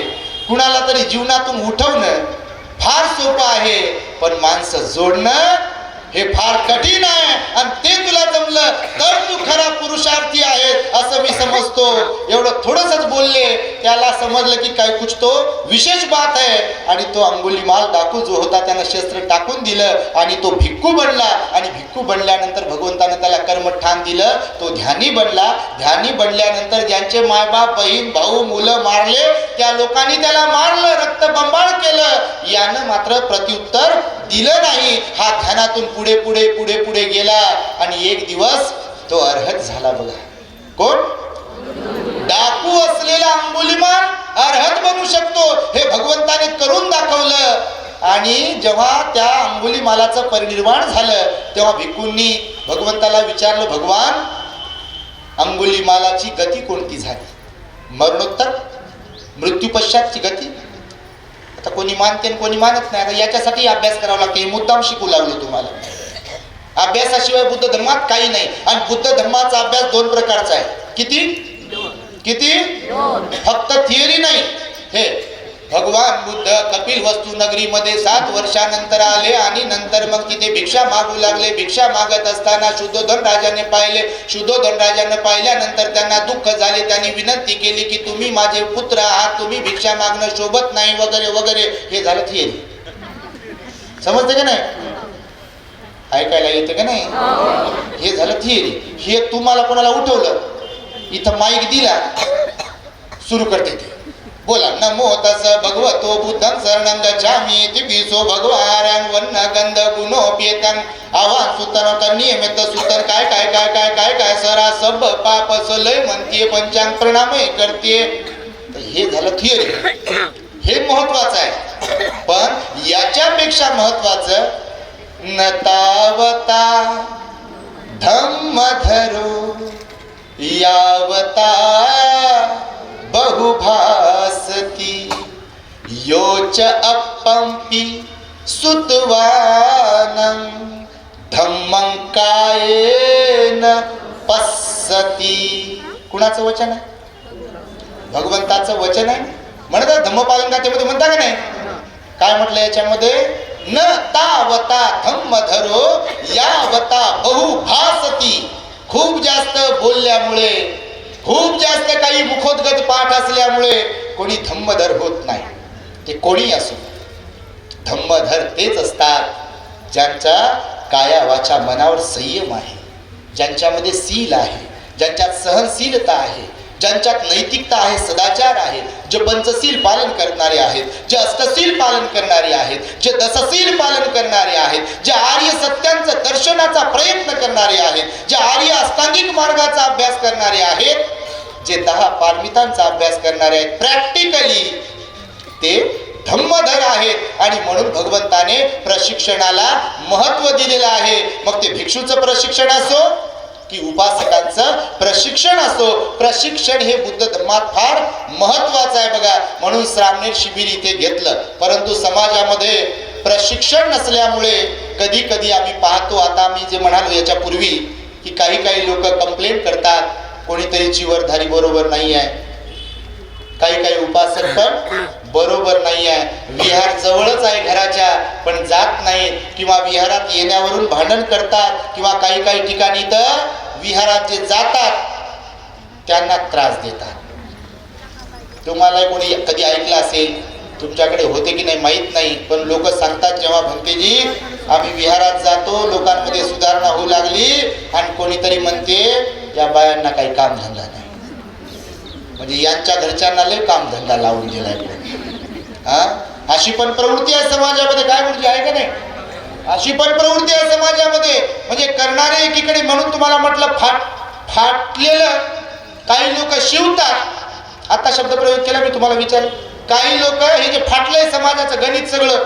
कुणाला तरी जीवनातून उठवणं फार सोपं आहे, पण माणसं जोडणं हे फार कठीण आहे. आणि ते तुला जमलं तर तू खरा पुरुषार्थी आहे असं मी समजतो. एवढं थोडंसंच बोलले, त्याला समजलं की काय कुछ तो विशेष बात आहे. आणि तो अंगुलीमाल डाकू जो होता त्यानं शस्त्र टाकून दिलं आणि तो भिक्खू बनला. आणि भिक्खू बनल्यानंतर भगवंतानं त्याला कर्मठान दिलं, तो ध्यानी बनला. ध्यानी बनल्यानंतर ज्यांचे मायबाप, बहीण, भाऊ, मुलं मारले त्या लोकांनी त्याला मारलं, रक्तबंबाळ केलं. यानं मात्र प्रत्युत्तर दिलं नाही. हा ध्यानातून पुढे पुढे पुढे पुढे गेला आणि एक दिवस तो अर्हत झाला. बघा, कोण? डाकू असलेला अंगुलीमाल अर्हत बनू शकतो हे भगवंताने करून दाखवलं. आणि जेव्हा त्या अंगुलीमालाचं परिनिर्वाण झालं तेव्हा भिक्खूंनी भगवंताला विचारलं, भगवान अंगुलीमालाची गती कोणती झाली? मरणोत्तर, मृत्यू पश्चातची गती. आता कोणी मानते आणि कोणी मानत नाही. आता याच्यासाठी अभ्यास करावा लागतो. हे मुद्दाम शिकू लागलो तुम्हाला. अभ्यासाशिवाय बुद्ध धर्मात काही नाही. आणि बुद्ध धर्माचा अभ्यास 2 प्रकारचा आहे. किती किती? फक्त थिअरी नाही. हे भगवान बुद्ध कपिलवस्तू नगरीमध्ये 7 वर्षानंतर आले आणि नंतर मग तिथे भिक्षा मागू लागले. भिक्षा मागत असताना शुद्धोधन राजाने पाहिले. शुद्धोधन राजाने पाहिल्यानंतर त्यांना दुःख झाले. त्यांनी विनंती केली की तुम्ही माझे पुत्र आहात, तुम्ही भिक्षा मागणं शोभत नाही वगैरे वगैरे. हे झालं थिअरी. समजते का नाही? ऐकायला येतं का नाही? हे झालं थिअरी. हे तुम्हाला कोणाला उठवलं, इथं माईक दिला, सुरू करते ते बोला, नमो तस भगवतो बुद्धं शरणं गच्छामि तिपिसो भगवान वन्न गंध गुणोपेतं आवान सुतन नियमित सुतन काय काय काय काय काय काय सरा सब पाप सलय म्हणते पंचांग प्रणामय करते. हे झालं थिअरी. हे महत्वाचं आहे. पण याच्यापेक्षा महत्वाचं न तावता धम्म धरो यावता बहुभास वोच अपंपी सुतवानं धम्मं कायेन पස්සती. कुणाचं वचन आहे? भगवंताचं वचन आहे. म्हणतात धम्मपालन गाथेमध्ये म्हणता का नाही? काय म्हटलं याच्यामध्ये? न तावता धम्मधरो यावता बहुभासती. खूप जास्त बोलल्यामुळे, खूप जास्त काही मुखोद्गत पाठ असल्यामुळे कोणी धम्मधर होत नाही. ते कोणी असो, धम्मधर तेच असतात ज्यांचा काया वाचा मनावर संयम आहे, ज्यांच्यामध्ये शील आहे, ज्यांच्यात सहनशीलता आहे, ज्यांच्यात नैतिकता आहे, सदाचार आहे, जे पंचशील पालन करणारे आहेत, जे अष्टशील पालन करणारे आहेत, जे दशशील पालन करणारे आहेत, जे आर्य सत्यांचं दर्शनाचा प्रयत्न करणारे आहेत, जे आर्य अष्टांगिक मार्गाचा अभ्यास करणारे आहेत, जे 10 पारमितांचा अभ्यास करणारे आहेत, प्रॅक्टिकली ते धम्मधर आहेत. आणि म्हणून भगवंताने प्रशिक्षणाला महत्व दिलेलं आहे. मग ते भिक्षूचं प्रशिक्षण असो की उपासकांचं प्रशिक्षण असो, प्रशिक्षण हे बुद्ध धर्मात फार महत्वाचं आहे बघा. म्हणून श्रामणेर शिबिर इथे घेतलं. परंतु समाजामध्ये प्रशिक्षण नसल्यामुळे कधी कधी आम्ही पाहतो, आता मी जे म्हणालो याच्यापूर्वी, की काही लोक कंप्लेंट करतात कोणीतरी चिवरधारी बरोबर नाही आहे, काही उपासक पण बरोबर नाही आहे, विहार जवळच आहे घराच्या पण जात नाही, किंवा विहारात येण्यावरून भांडण करतात, किंवा काही ठिकाणी तर विहारात जे जातात त्यांना त्रास देतात. तुम्हाला कोणी कधी ऐकलं असेल, तुमच्याकडे होते की नाही माहीत नाही, पण लोक सांगतात जेव्हा भंतेजी आम्ही विहारात जातो लोकांमध्ये सुधारणा होऊ लागली, आणि कोणीतरी म्हणते या बायांना काही काम धंदा नाही, म्हणजे यांच्या घरच्यांना लय काम धंदा लावून दिलाय. अशी पण प्रवृत्ती आहे समाजामध्ये. काय म्हणजे आहे का नाही? अशी पण प्रवृत्ती आहे समाजामध्ये. म्हणजे करणारे एकीकडे, म्हणून तुम्हाला म्हटलं फाटलेलं काही लोक शिवतात. आता शब्द प्रयोग केला मी, तुम्हाला विचार, काही लोक हे जे फाटलंय समाजाचं गणित सगळं,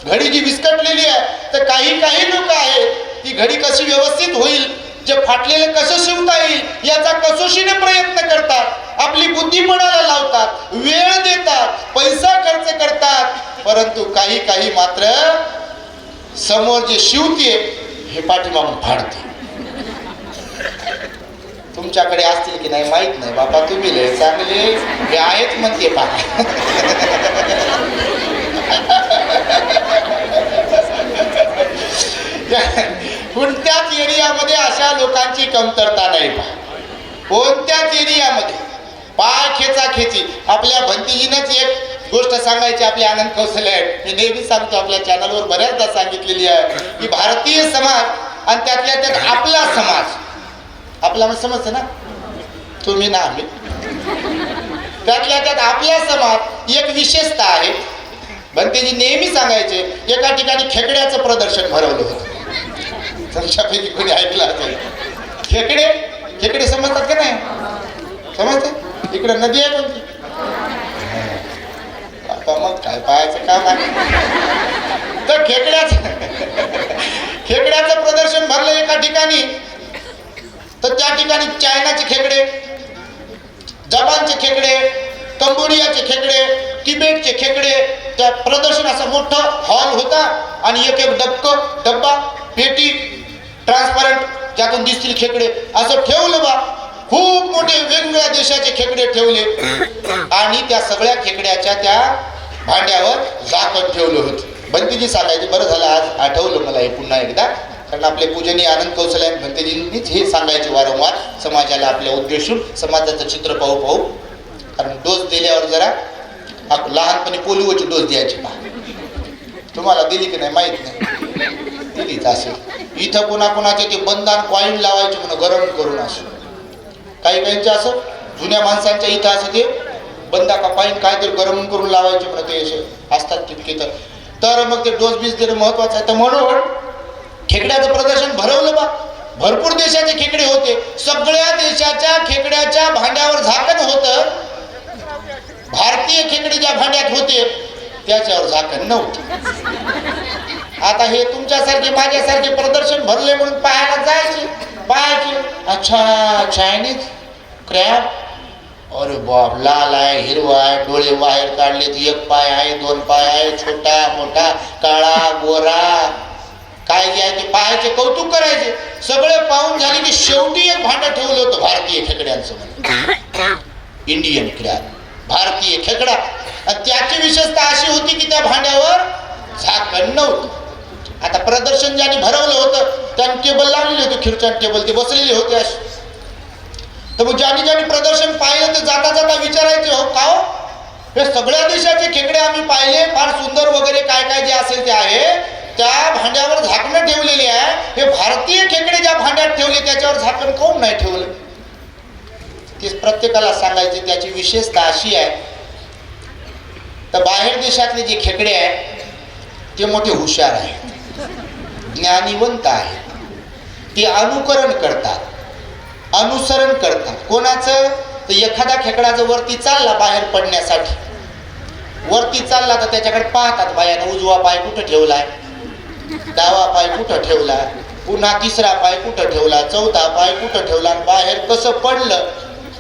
घडी जी विस्कटलेली आहे, तर काही लोक आहेत ती घडी कशी व्यवस्थित होईल, जे फाटलेलं कसं शिवता येईल याचा कसोशीने प्रयत्न करतात, आपली बुद्धिपणाला लावतात, वेळ देतात, पैसा खर्च करतात. परंतु काही मात्र समोर जे शिवते हे पाठीमागून फाडते. तुमच्याकडे असतील की नाही माहित नाही बाबा, तुम्ही लय चांगले हे आहेच म्हणते पहा. कोणत्याच एरियामध्ये अशा लोकांची कमतरता नाही पहा. कोणत्याच एरियामध्ये पाय खेची. आपल्या भंतीजीनंच एक गोष्ट सांगायची, आपले आनंद कौशल्य आहेत, मी नेहमी सांगतो, आपल्या चॅनलवर बऱ्याचदा सांगितलेली आहे, की भारतीय समाज आणि त्यातल्या त्यात आपला समाज, आपला म्हणजे समजतं ना, तुम्ही ना आम्ही, त्यातल्या त्यात आपला समाज एक विशेषता आहे. भंतेजी नेहमी सांगायचे, एका ठिकाणी खेकड्याचं प्रदर्शन भरवलं होतं. तुमच्यापैकी कोणी ऐकलं असेल? खेकडे समजतात का नाही? समजते? इकडे नदी आहे कोणती? मग काय पाहायचं काम आहे. तर खेकड्याचं प्रदर्शन भरलं एका ठिकाणी. तर त्या ठिकाणी चायनाचे खेकडे, जपानचे खेकडे, कंबोडियाचे खेकडे, तिबेटचे खेकडे, त्या प्रदर्शन असं मोठं हॉल होता, आणि एक डब्बा पेटी ट्रान्सपरंट ज्यातून दिसतील खेकडे असं ठेवलं बा. खूप मोठे वेगवेगळ्या देशाचे खेकडे ठेवले, आणि त्या सगळ्या खेकड्याच्या त्या भांड्यावर झाकण ठेवलं होतं. भंतेजी सांगायचे, बरं झालं आज आठवलं मला हे पुन्हा एकदा, कारण आपले पूजनीय आनंद कौशल्य भंतेजींनीच हे सांगायचे वारंवार समाजाला, आपल्या उद्देशून समाजाचं चित्र पाहू. कारण डोस दिल्यावर जरा लहानपणी पोलिओची डोस द्यायची पहा. तुम्हाला दिली की नाही माहित नाही, दिलीच असेल. इथं कोणाचे ते बंदान कॉईन लावायचे म्हणून गरम करून, असं काहींचे असं जुन्या माणसांच्या इथं असं ते बंदा का कॉईन काहीतरी गरम करून लावायचे म्हणून, ते असे असतात तितके. तर मग ते डोस बीस देणं महत्वाचं आहे. तर म्हणून खेकड्याचं प्रदर्शन भरवलं बा. भरपूर देशाचे खेकडे होते, सगळ्या देशाच्या खेकड्याच्या भांड्यावर झाकण होतं. भारतीय खेकडे ज्या भांड्यात होते त्याच्यावर झाकण नव्हतं. आता हे तुमच्यासारखे माझ्यासारखे प्रदर्शन भरले म्हणून पाहायला जायचे, पाहायचे, अच्छा चायनीज क्रॅब, अरे बाप, लाल आहे, हिरवा आहे, डोळे बाहेर काढलेत, एक पाय आहे, दोन पाय आहे, छोटा मोठा, काळा गोरा, काय जे आहे ते पाहायचे, कौतुक करायचे. सगळे पाहून झाले की शेवटी एक भांड ठेवलं होतं भारतीय खेकड्यांचं, इंडियन क्रॅब, भारतीय खेकडा. आणि त्याची विशेषता अशी होती की त्या भांड्यावर झाकण नव्हतं. आता प्रदर्शन ज्याने भरवलं होतं त्याने टेबल लावलेले होते, खिडच्यान टेबल, ते बसलेले होते असे. तर मग ज्याने प्रदर्शन पाहिलं तर जाता जाता विचारायचे, हो का हो, हे सगळ्या देशाचे खेकडे आम्ही पाहिले, फार सुंदर वगैरे काय काय जे असेल ते आहे, त्या भांड्यावर झाकणं ठेवलेली आहे, हे भारतीय खेकडे ज्या भांड्यात ठेवले त्याच्यावर झाकण काऊन नाही ठेवलं? तेच प्रत्येकाला सांगायचे. त्याची विशेषता अशी आहे, तर बाहेर देशातले जे खेकडे आहेत ते मोठे हुशार आहेत, ज्ञानीवंत आहेत, ते अनुकरण करतात, अनुसरण करतात. कोणाचं? तर एखादा खेकडा जर वरती चालला बाहेर पडण्यासाठी, वरती चालला तर त्याच्याकडे पाहतात बायानं, उजवा पाय कुठं ठेवलाय, डावा पाय कुठं ठेवला, पुन्हा तिसरा पाय कुठं ठेवला, चौथा पाय कुठं ठेवला, बाहेर कसं पडलं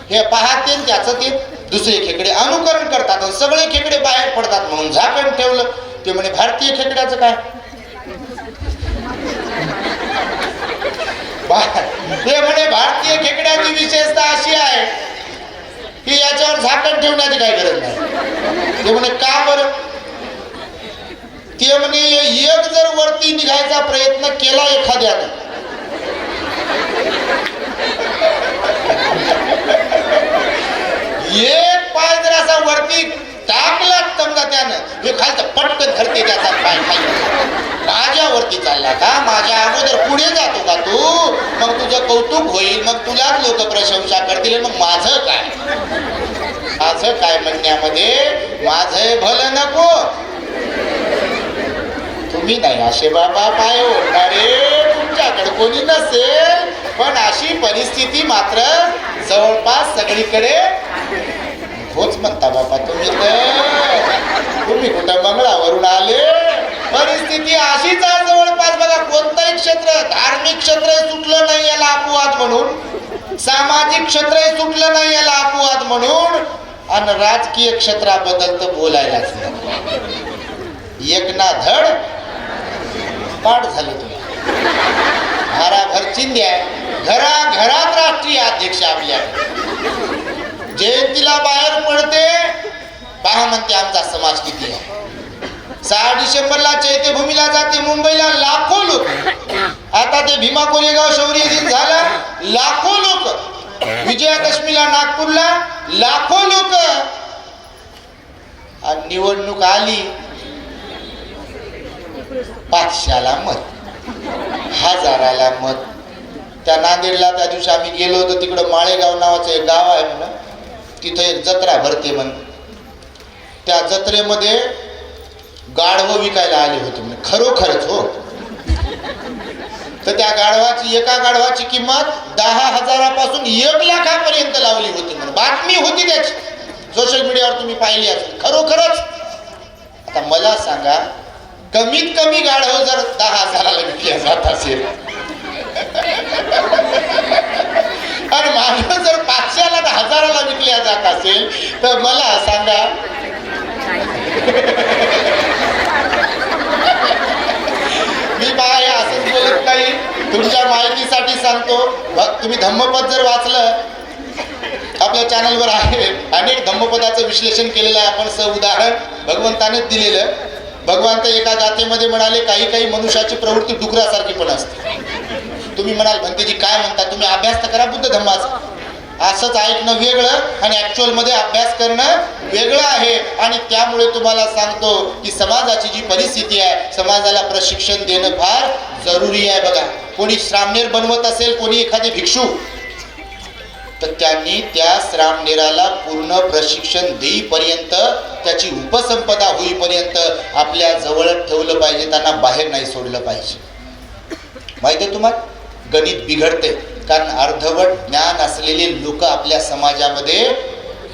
हे पाहते. त्याचं ते दुसरे खेकडे अनुकरण करतात आणि सगळे खेकडे बाहेर पडतात म्हणून झाकण ठेवलं. ते म्हणे भारतीय खेकड्याचं काय? ते म्हणे भारतीय खेकड्याची विशेषता अशी आहे की याच्यावर झाकण ठेवण्याची काही गरज नाही. ते म्हणे का बरं? ते म्हणे एक जर वरती निघायचा प्रयत्न केला एखाद्यानं, एक पाय जर असा वरती टाकला समजा त्यानं, हे खालचं पटकन धरते त्याचा पाय खाली. माझ्यावरती चालला का, माझ्या अगोदर पुढे जातो का तू, मग तुझं कौतुक होईल, मग तुलाच लोक प्रशंसा करतील, मग माझं काय, माझं काय म्हणण्यामध्ये माझं भलं नको. तुम्ही नाही असे बाबा पाय ओढणारे, तुमच्याकडे कोणी नसेल, पण अशी परिस्थिती मात्र जवळपास सगळीकडे होच म्हणता बाबा. तुम्ही कुठं मंगळावरून आले? परिस्थिती अशीच आहे जवळपास. बघा, कोणतंही क्षेत्र, धार्मिक क्षेत्र सुटलं नाही याला अपवाद म्हणून, सामाजिक क्षेत्र सुटलं नाही याला अपवाद म्हणून, आणि राजकीय क्षेत्राबद्दल तर बोलायलाच नाही. एक ना धड पाठ झालं तुला, घराभर चिंध्या, घराघरात राष्ट्रीय अध्यक्ष आपल्या, जयंतीला बाहेर पडते, पहा म्हणते आमचा समाज किती आहे. 6 डिसेंबरला चैत्यभूमीला जाते मुंबईला, लाखो लोक. आता ते भीमा कोरेगाव शौर्य दिन झाला, लाखो लोक. विजयादशमीला नागपूरला लाखो लोक. आणि निवडणूक आली, 500ला मत, 1000ला मत. त्या नांदेडला त्या दिवशी आम्ही गेलो होतो, तिकडं माळेगाव नावाचं एक गाव आहे म्हणून, तिथं एक जत्रा भरते म्हणून. त्या जत्रेमध्ये गाढवं विकायला आले होते म्हणजे, खरोखरच हो. तर त्या गाढवाची, एका गाढवाची किंमत 10,000पासून 1 लाखापर्यंत लावली होती म्हणून बातमी होती त्याची, सोशल मीडियावर तुम्ही पाहिली असेल. खरोखरच. आता मला सांगा, कमीत कमी गाढव जर 10,000ला विकल्या जात असेल आणि माझं जर 500ला 1000ला विकल्या जात असेल, तर मला सांगा मी बाय असंच बोलत नाही, तुमच्या माहितीसाठी सांगतो. तुम्ही धम्मपद जर वाचलं, आपल्या चॅनलवर आहे, अनेक धम्मपदाचं विश्लेषण केलेलं आहे आपण, उदाहरण भगवंतानेच दिलेलं. भगवंत एका गाथेमध्ये म्हणाले, काही मनुष्याची प्रवृत्ती डुकरासारखी पण असते. तुम्ही म्हणाल भंतेजी काय म्हणता, तुम्ही अभ्यास तर करा बुद्ध धम्माचा. असंच ऐकणं वेगळं आणि ऍक्च्युअल मध्ये अभ्यास करणं वेगळं आहे. आणि त्यामुळे तुम्हाला सांगतो की समाजाची जी परिस्थिती आहे, समाजाला प्रशिक्षण देणं फार जरुरी आहे. बघा, कोणी श्रामणेर बनवत असेल, कोणी एखादी भिक्षू, तर त्यांनी त्या श्रामणेराला पूर्ण प्रशिक्षण देईपर्यंत, त्याची उपसंपदा होईपर्यंत आपल्या जवळ ठेवलं पाहिजे, त्यांना बाहेर नाही सोडलं पाहिजे. माहिती आहे तुम्हाला, गणित बिघडते, कारण अर्धवट ज्ञान असलेले लोक आपल्या समाजामध्ये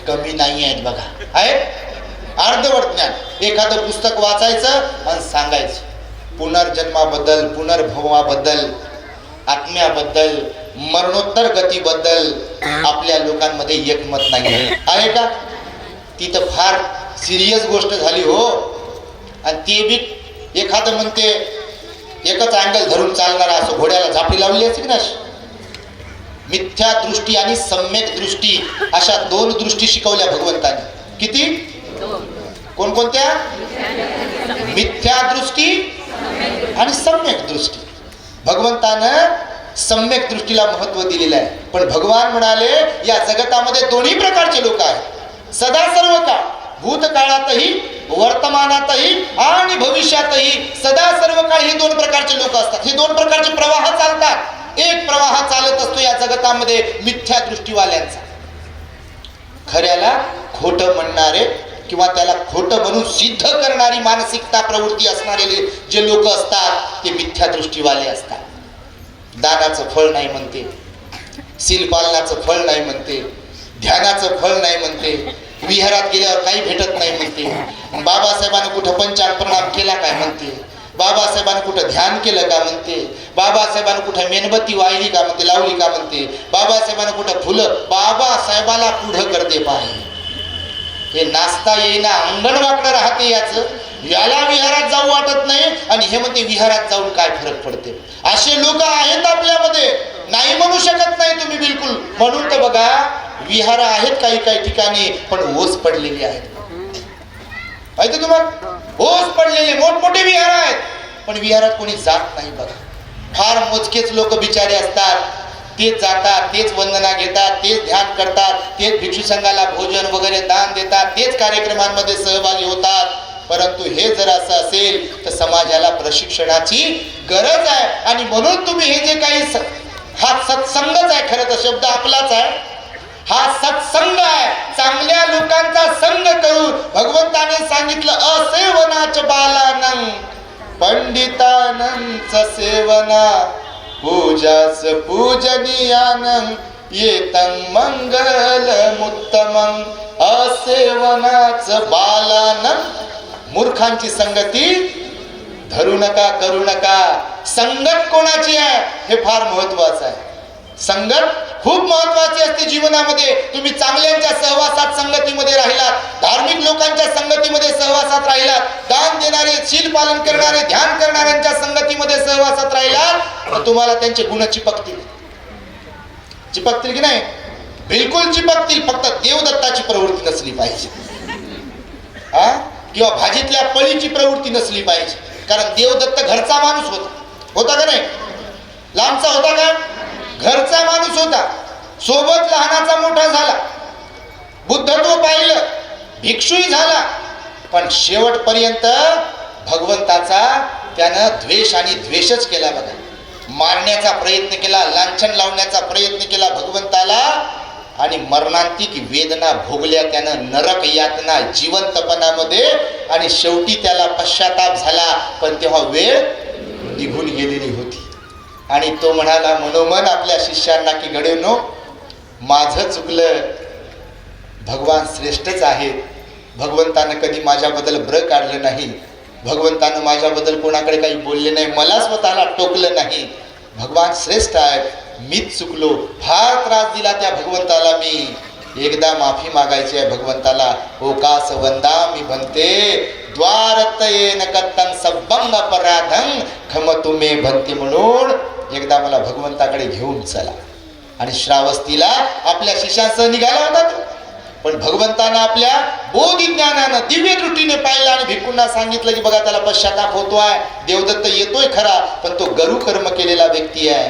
कमी नाही आहेत. बघा, आहेत अर्धवट ज्ञान. एखादं पुस्तक वाचायचं आणि सांगायचं पुनर्जन्माबद्दल, पुनर्भवाबद्दल, आत्म्याबद्दल, मरणोत्तर गतीबद्दल आपल्या लोकांमध्ये एकमत नाही आहे का? ती तर फार सिरियस गोष्ट झाली हो. आणि ते बी एखादं म्हणते एकच अँगल धरून चालणारा, असं घोड्याला झापडी लावली असते की ना. मिथ्या दृष्टी आणि सम्यक दृष्टी अशा दोन दृष्टी शिकवल्या भगवंताने. किती? कोणकोणत्या? मिथ्या दृष्टी आणि सम्यक दृष्टी. भगवंतानं सम्यक दृष्टीला महत्व दिलेलं आहे. पण भगवान म्हणाले या जगतामध्ये दोन्ही प्रकारचे लोक आहेत. सदा सर्व काळ, भूतकाळातही, वर्तमानातही आणि भविष्यातही सदा सर्व काळ हे दोन प्रकारचे लोक असतात. हे दोन प्रकारचे प्रवाह चालतात. एक प्रवाह चालत असतो या जगतामध्ये मिथ्या दृष्टीवाल्यांचा. खऱ्याला खोटं म्हणणारे किंवा त्याला खोटं म्हणून सिद्ध करणारी मानसिकता प्रवृत्ती असणारे जे लोक असतात ते मिथ्या दृष्टीवाले असतात. दानाचं फळ नाही म्हणते, शीलपालनाचं फळ नाही म्हणते, ध्यानाचं फळ नाही म्हणते, विहारात गेल्यावर काही भेटत नाही म्हणते, बाबासाहेबांनी कुठं पंचांग प्रणाम केला काय म्हणते, बाबासाहेबांनी कुठं ध्यान केलं का म्हणते, बाबासाहेबांनी कुठं मेणबत्ती वाहिली का म्हणते, लावली का म्हणते, बाबासाहेबांनी कुठं फुलं, बाबासाहेबाला पुढं करते पाहिजे. हे नाचता येईना अंगण वाकडं राहते याचं. याला विहारात जाऊ वाटत नाही आणि हे म्हणते विहारात जाऊन काय फरक पडते. असे लोक आहेत आपल्यामध्ये, नाही म्हणू शकत नाही तुम्ही बिलकुल. म्हणून तर बघा विहार आहेत काही काही ठिकाणी पण ओस पडलेली आहेत. माहिती तुम्हाला, ओस पडलेले मोठमोठे विहार आहेत पण विहारात कोणी जात नाही बघा. फार मोजकेच लोक बिचारे असतात, तेच जातात, तेच वंदना घेतात, तेच ध्यान करतात, तेच भिक्षू संघाला भोजन वगैरे दान देतात, तेच कार्यक्रमांमध्ये सहभागी होतात. परंतु हे जर असं असेल तर समाजाला प्रशिक्षणाची गरज आहे. आणि म्हणून तुम्ही हे जे काही हा सत्संगच आहे, खरं तर शब्द आपलाच आहे, हा सत्संग आहे. चांगल्या लोकांचा संग करून भगवंताने सांगितलं असेवनाच बालानं पंडितानंच सेवना पूजाच पूजनीयानं येतं मंगलमुत्तमं. असेवनाच बालानं, मूर्खांची संगती धरू नका, करू नका. संगत कोणाची आहे हे फार महत्वाचं आहे. संगत खूप महत्वाची असते जीवनामध्ये. तुम्ही चांगल्यांच्या सहवासात संगतीमध्ये राहिलात, धार्मिक लोकांच्या संगतीमध्ये सहवासात राहिलात, दान देणारे, शील पालन करणारे, ध्यान करणाऱ्यांच्या संगतीमध्ये सहवासात राहिलात तर तुम्हाला त्यांचे गुण चिपकतील. चिपकतील की नाही? बिलकुल चिपकतील. फक्त देवदत्ताची प्रवृत्ती नसली पाहिजे, किंवा भाजीतल्या पळीची प्रवृत्ती नसली पाहिजे. कारण देवदत्त घरचा माणूस होता का नाही? लांबचा होता का? घरचा माणूस होता. सोबत लहानाचा मोठा झाला, बुद्धत्व पाहिलं, भिक्षुही झाला. पण शेवटपर्यंत भगवंताचा त्यानं द्वेष आणि द्वेषच केला बघा. मारण्याचा प्रयत्न केला, लांछन लावण्याचा प्रयत्न केला भगवंताला आणि मरणांतिक वेदना भोगल्या त्यानं, नरक यातना जीवंतपणामध्ये. आणि शेवटी त्याला पश्चाताप झाला, पण तेव्हा वेळ निघून गेलेली होती. आणि तो म्हणाला मनोमन आपल्या शिष्यांना की घडवनो, माझं चुकलं, भगवान श्रेष्ठच आहेत. भगवंतानं कधी माझ्याबद्दल ब्र काढलं नाही, भगवंतानं माझ्याबद्दल कोणाकडे काही बोलले नाही, मला स्वतःला टोकलं नाही. भगवान श्रेष्ठ आहेत, मीच चुकलो, फार त्रास दिला त्या भगवंताला मी. एकदा माफी मागायची आहे भगवंताला. ओकास वंदा मी म्हणते द्वारतयेन कत्तं सब्बंग अपराधं खम तुमे भंती. म्हणून एकदा मला भगवंताकडे घेऊन चला. आणि श्रावस्तीला आपल्या शिष्यांसह निघाला होता तो. पण भगवंतानं आपल्या बोधी ज्ञानानं दिव्य दृष्टीने पाहिलं आणि भिक्खूंना सांगितलं की बघा त्याला पश्चाताप होतोय, देवदत्त येतोय खरा पण तो गरु कर्म केलेला व्यक्ती आहे,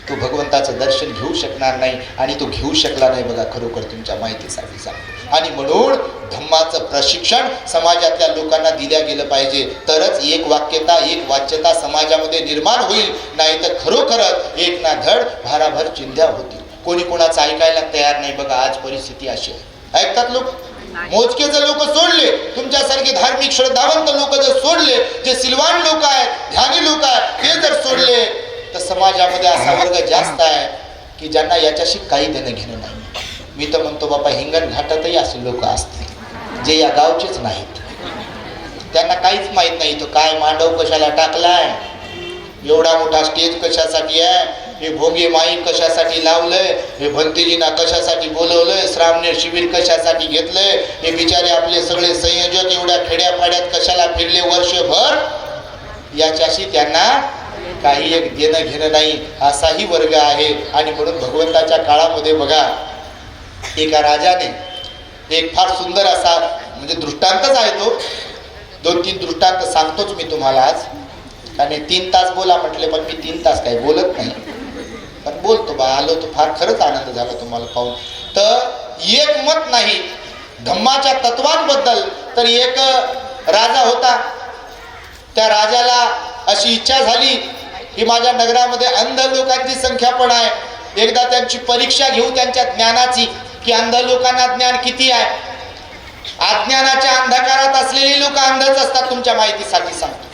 तो भगवंताचं दर्शन घेऊ शकणार नाही. आणि तो घेऊ शकला नाही बघा, खरोखर तुमच्या माहितीसाठी सांगतो. आणि म्हणून धम्माचं प्रशिक्षण समाजातल्या लोकांना दिल्या गेलं पाहिजे, तरच एक वाक्यता, एक वाच्यता समाजामध्ये निर्माण होईल. नाही तर खरोखरच एक ना धड भाराभर चिंध्या होतील. कोणी कोणाचं ऐकायला तयार नाही बघा. आज परिस्थिती अशी आहे. ऐकतात लोक, मोजके जर लोक सोडले, तुमच्यासारखे धार्मिक श्रद्धावंत लोक जर सोडले, जे सिलवान लोक आहेत, ध्यानी लोक आहेत, ते जर सोडले तर समाजामध्ये असा वर्ग जास्त आहे की ज्यांना याच्याशी काही देणं घेणं नाही. मी तर म्हणतो बापा, हिंगण घाटातही असे लोक असतील जे या गावचेच नाहीत. त्यांना काहीच माहीत नाही तो काय मांडव कशाला टाकलाय, एवढा मोठा स्टेज कशासाठी आहे, हे भोंगे माईक कशासाठी लावलंय, हे भंतेजींना कशासाठी बोलवलंय, श्रामणेर शिबिर कशासाठी घेतलंय, हे बिचारे आपले सगळे संयोजक एवढ्या खेड्यापाड्यात कशाला फिरले वर्षभर, याच्याशी त्यांना काही एक देणं घेणं नाही, असाही वर्ग आहे. आणि म्हणून भगवंताच्या काळामध्ये बघा, एका राजाने एक फार सुंदर असा म्हणजे दृष्टांतच आहे तो, 2-3 दृष्टांत सांगतोच मी तुम्हाला आज. आणि 3 तास बोला म्हटले, पण मी 3 तास काही बोलत नाही, पण बोलतो बा, आलो तो फार खरंच आनंद झाला तुम्हाला पाहून. तर एक मत नाही धम्माच्या तत्वांबद्दल. तर एक राजा होता, त्या राजाला अशी इच्छा झाली की माझ्या नगरामध्ये अंध लोकांची संख्या पण आहे, एकदा त्यांची परीक्षा घेऊ त्यांच्या ज्ञानाची, की अंध लोकांना ज्ञान किती आहे. अज्ञानाच्या अंधकारात असलेली लोक अंधच असतात, तुमच्या माहितीसाठी सांगतो,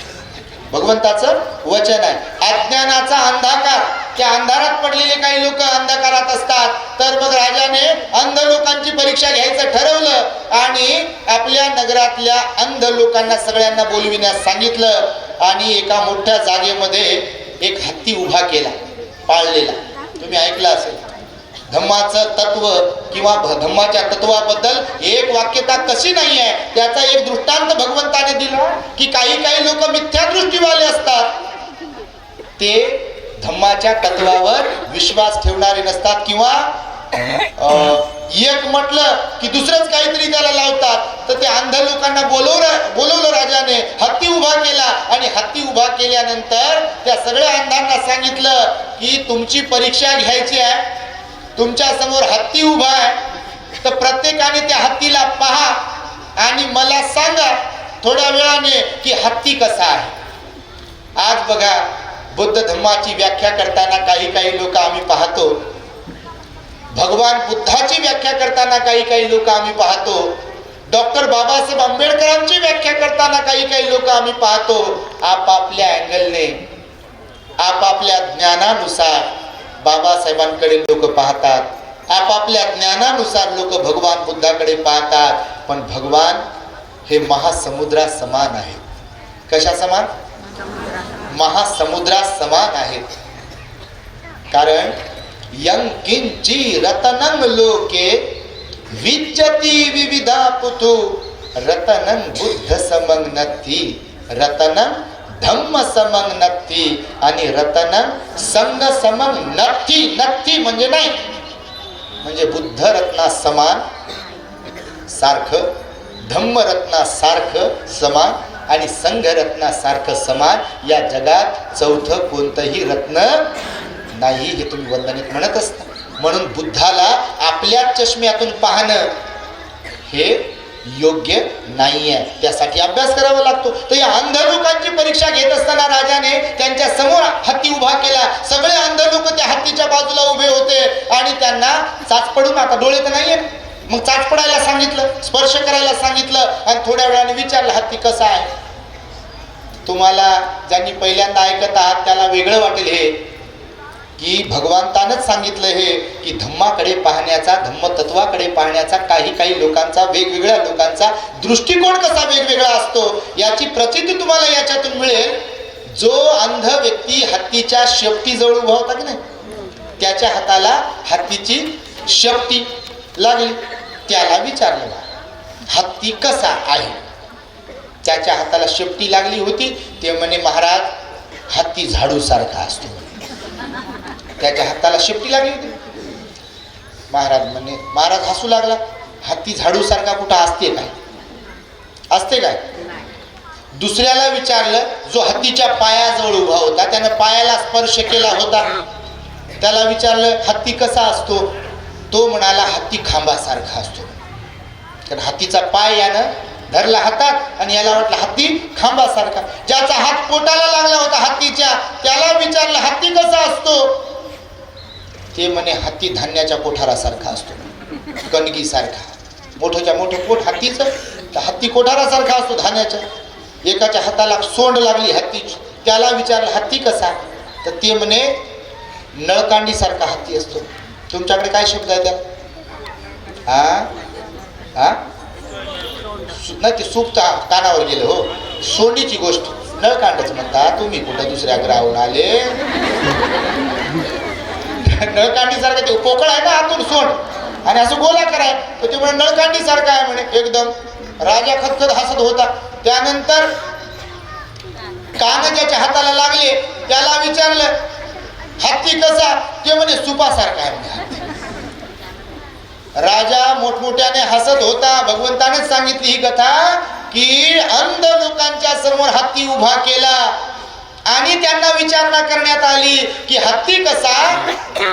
भगवंताचं वचन आहे. अज्ञानाचा अंधकार, त्या अंधारात पडलेले काही लोक अंधकारात असतात. तर मग राजाने अंध लोकांची परीक्षा घ्यायचं ठरवलं आणि आपल्या नगरातल्या अंध लोकांना सगळ्यांना बोलविण्यास सांगितलं. आणि एका मोठ्या जागेमध्ये एक हत्ती उभा केला, पाळलेला. तुम्ही ऐकलं असेल धम्माचं तत्व किंवा धम्माच्या तत्वाबद्दल एक वाक्यता कशी नाही आहे, त्याचा एक दृष्टांत भगवंताने दिला की काही लोक मिथ्या दृष्टीवाले असतात, ते धम्माच्या तत्वावर विश्वास ठेवणारे नसतात, किंवा एक म्हटलं की दुसरंच काहीतरी त्याला लावतात. तर ते अंध लोकांना बोलवलं राजाने, हत्ती उभा केला. आणि हत्ती उभा केल्यानंतर त्या सगळ्या अंधांना सांगितलं की तुमची परीक्षा घ्यायची आहे, तुमच्या समोर हत्ती उभा आहे, तर प्रत्येकाने त्या हत्तीला पहा आणि मला सांगा थोड्या वेळाने की हत्ती कसा आहे. आज बघा, बुद्ध धम्माची व्याख्या करताना काही लोक आम्ही पाहतो, भगवान बुद्धाची व्याख्या करताना काही लोक आम्ही पाहतो, डॉक्टर बाबासाहेब आंबेडकरांची व्याख्या करताना काही लोक आम्ही पाहतो. आपापल्या अँगलने, आपापल्या ज्ञानानुसार बाबासाहेबांकडे लोक पाहतात, आपापल्या ज्ञानानुसार लोक भगवान बुद्धाकडे पाहतात. पण भगवान हे महासमुद्रा समान आहेत. कशा समान? महासमुद्रा समान आहेत. कारण यं किंची रतनं लोके विद्यति विविधा पुतु रतनं बुद्ध समं नत्थी रतनं धम्म समं नत्थी आणि रतनं संग समं नत्थी. नत्थी म्हणजे नाही, म्हणजे बुद्ध रत्ना समान सारखं, धम्म रत्ना सारखं समान आणि संघ रत्ना सारखं समान. या जगात चौथं कोणतंही रत्न नाही, हे तुम्ही वंदनीत म्हणत असता. म्हणून बुद्धाला आपल्या चष्म्यातून पाहणं हे योग्य नाहीये, त्यासाठी अभ्यास करावा लागतो. तर या अंध लोकांची परीक्षा घेत असताना राजाने त्यांच्या समोर हत्ती उभा केला. सगळे अंध लोक त्या हत्तीच्या बाजूला उभे होते आणि त्यांना चाच पडून, आता डोळे तर नाहीये, मग चाच पडायला सांगितलं, स्पर्श करायला सांगितलं आणि थोड्या वेळाने विचारलं हत्ती कसा आहे. तुम्हाला ज्यांनी पहिल्यांदा ऐकत आहात त्याला वेगळं वाटेल हे, की भगवंतानंच सांगितलं हे की धम्माकडे पाहण्याचा, धम्मतत्वाकडे पाहण्याचा काही लोकांचा, वेगवेगळ्या लोकांचा दृष्टिकोन कसा वेगवेगळा असतो याची प्रचिती तुम्हाला याच्यातून मिळेल. जो अंध व्यक्ती हत्तीच्या शेपटीजवळ उभा होता की नाही, त्याच्या हाताला हत्तीची शेपटी लागली, त्याला विचारलं हत्ती कसा आहे. त्याच्या हाताला शेपटी लागली होती, ते म्हणे महाराज हत्ती झाडू सारखा असतो. त्याच्या हाताला शेपटी लागली होती. महाराज हसू लागला, हत्ती झाडू सारखा कुठं असते काय, असते काय. दुसऱ्याला विचारलं, जो हत्तीच्या पायाजवळ उभा होता, त्यानं पायाला स्पर्श केला होता, त्याला विचारलं हत्ती कसा असतो. तो म्हणाला हत्ती खांबासारखा असतो. कारण हत्तीचा पाय यानं धरला हातात आणि याला वाटलं हत्ती खांबासारखा. ज्याचा हात पोटाला लागला होता हत्तीच्या, त्याला विचारलं हत्ती कसा असतो. ते म्हणे हत्ती धान्याच्या कोठारासारखा असतो, कणगीसारखा. मोठ्याच्या मोठं पोट हत्तीचं, तर हत्ती कोठारासारखा असतो धान्याच्या. एकाच्या हाताला सोंड लागली हत्तीची, त्याला विचारलं हत्ती कसा, तर ते म्हणे नळकांडीसारखा हत्ती असतो. तुमच्याकडे काय शब्द आहे त्याला? नाही, ते सूप कानावर गेलं हो. सोंडीची गोष्ट नळकांडच म्हणता, तुम्ही कुठं दुसऱ्या ग्राहून आले. नळकांडी सारखं ते पोकळ आहे ना आतून सोंड आणि असं गोलाकार आहे, तर ते म्हणे नळकांडी सारखं आहे म्हणे एकदम. राजा खतखत हसत होता. त्यानंतर कान ज्याच्या हाताला लागले त्याला विचारलं हत्ती कसा, ते म्हणे सुपासारखा आहे म्हणे. राजा मोठमोठ्याने हसत होता. भगवंतानेच सांगितली ही कथा की अंध लोकांच्या समोर हत्ती उभा केला आणि त्यांना विचारणा करण्यात आली की हत्ती कसा,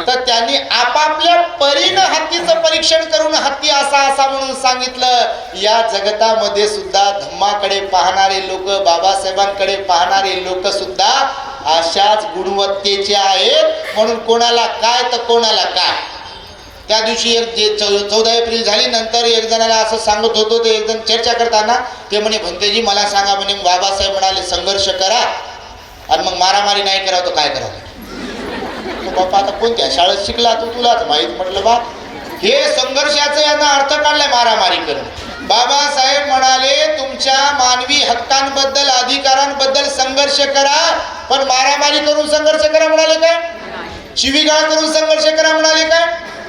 तर त्यांनी आपापल्या परीनं हत्तीचं परीक्षण करून हत्ती असा असा म्हणून सांगितलं. या जगतामध्ये सुद्धा धम्माकडे पाहणारे लोक, बाबासाहेबांकडे पाहणारे लोक सुद्धा अशाच गुणवत्तेचे आहेत. म्हणून कोणाला काय तर कोणाला काय. त्या दिवशी एक जे 14 एप्रिल झाली नंतर एक जणाला असं सांगत होतो, ते एक जण चर्चा करताना ते म्हणे भंतेजी मला सांगा म्हणे, बाबासाहेब म्हणाले संघर्ष करा आणि मग मारामारी नाही करावं तर काय करावं. बाप्पा आता कोणत्या शाळेत शिकला तू, तुलाच माहित. म्हटलं बा हे संघर्षाचं यांना अर्थ काढलाय मारामारी करून. बाबासाहेब म्हणाले तुमच्या मानवी हक्कांबद्दल अधिकारांबद्दल संघर्ष करा, पण मारामारी करून संघर्ष करा म्हणाले काय? शिवीगाळ करून संघर्ष करा म्हणाले काय?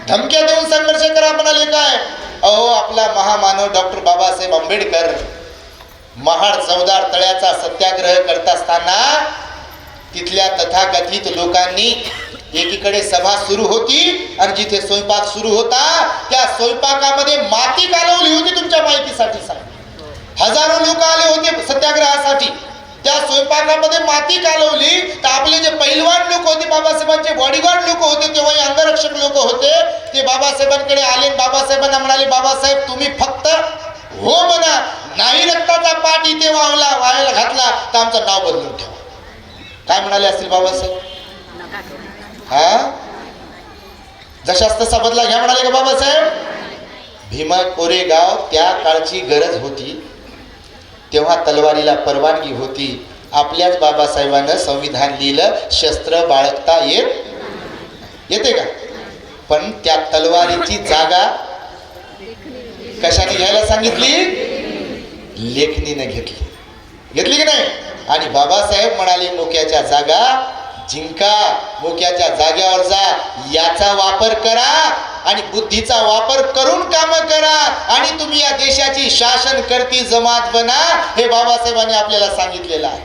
धमक्या देऊन संघर्ष करा म्हणाले काय? अहो आपला महामानव डॉक्टर बाबासाहेब आंबेडकर महाड चौदार तळ्याचा सत्याग्रह करत असताना तिथल्या तथाकथित लोकांनी एकीकडे सभा सुरू होती आणि जिथे स्वयंपाक सुरू होता त्या स्वयंपाकामध्ये माती कालवली होती. तुमच्या माहितीसाठी सांग, हजारो लोक आले होते सत्याग्रहासाठी. त्या स्वयंपाकामध्ये माती कालवली. तर आपले जे पैलवान लोक होते, बाबासाहेबांचे बॉडीगार्ड लोक होते, तेव्हा अंगरक्षक लोक होते, ते बाबासाहेबांकडे आले. बाबासाहेबांना म्हणाले बाबासाहेब तुम्ही फक्त हो म्हणा, नाही रक्ताचा पाठ इथे वाहायला घातला तर आमचं नाव बदलून ठेवा. काय म्हणाले असतील बाबासाहेब? हा जशाच तसा बदला घ्या म्हणाले का बाबासाहेब? भीमा कोरेगाव त्या काळची गरज होती, तेव्हा तलवारीला परवानगी होती. आपल्याच बाबासाहेबांना संविधान लिहिलं, शस्त्र बाळगता येते का? पण त्या तलवारीची जागा कशाने घ्यायला सांगितली? लेखणीने घेतली की नाही? आणि बाबासाहेब म्हणाले मोक्याच्या जागा जिंका, मोक्याच्या जाग्यावर जा, याचा वापर करा आणि बुद्धीचा वापर करून काम करा आणि तुम्ही या देशाची शासन करती जमात बना, हे बाबासाहेबांनी आपल्याला सांगितलेलं आहे.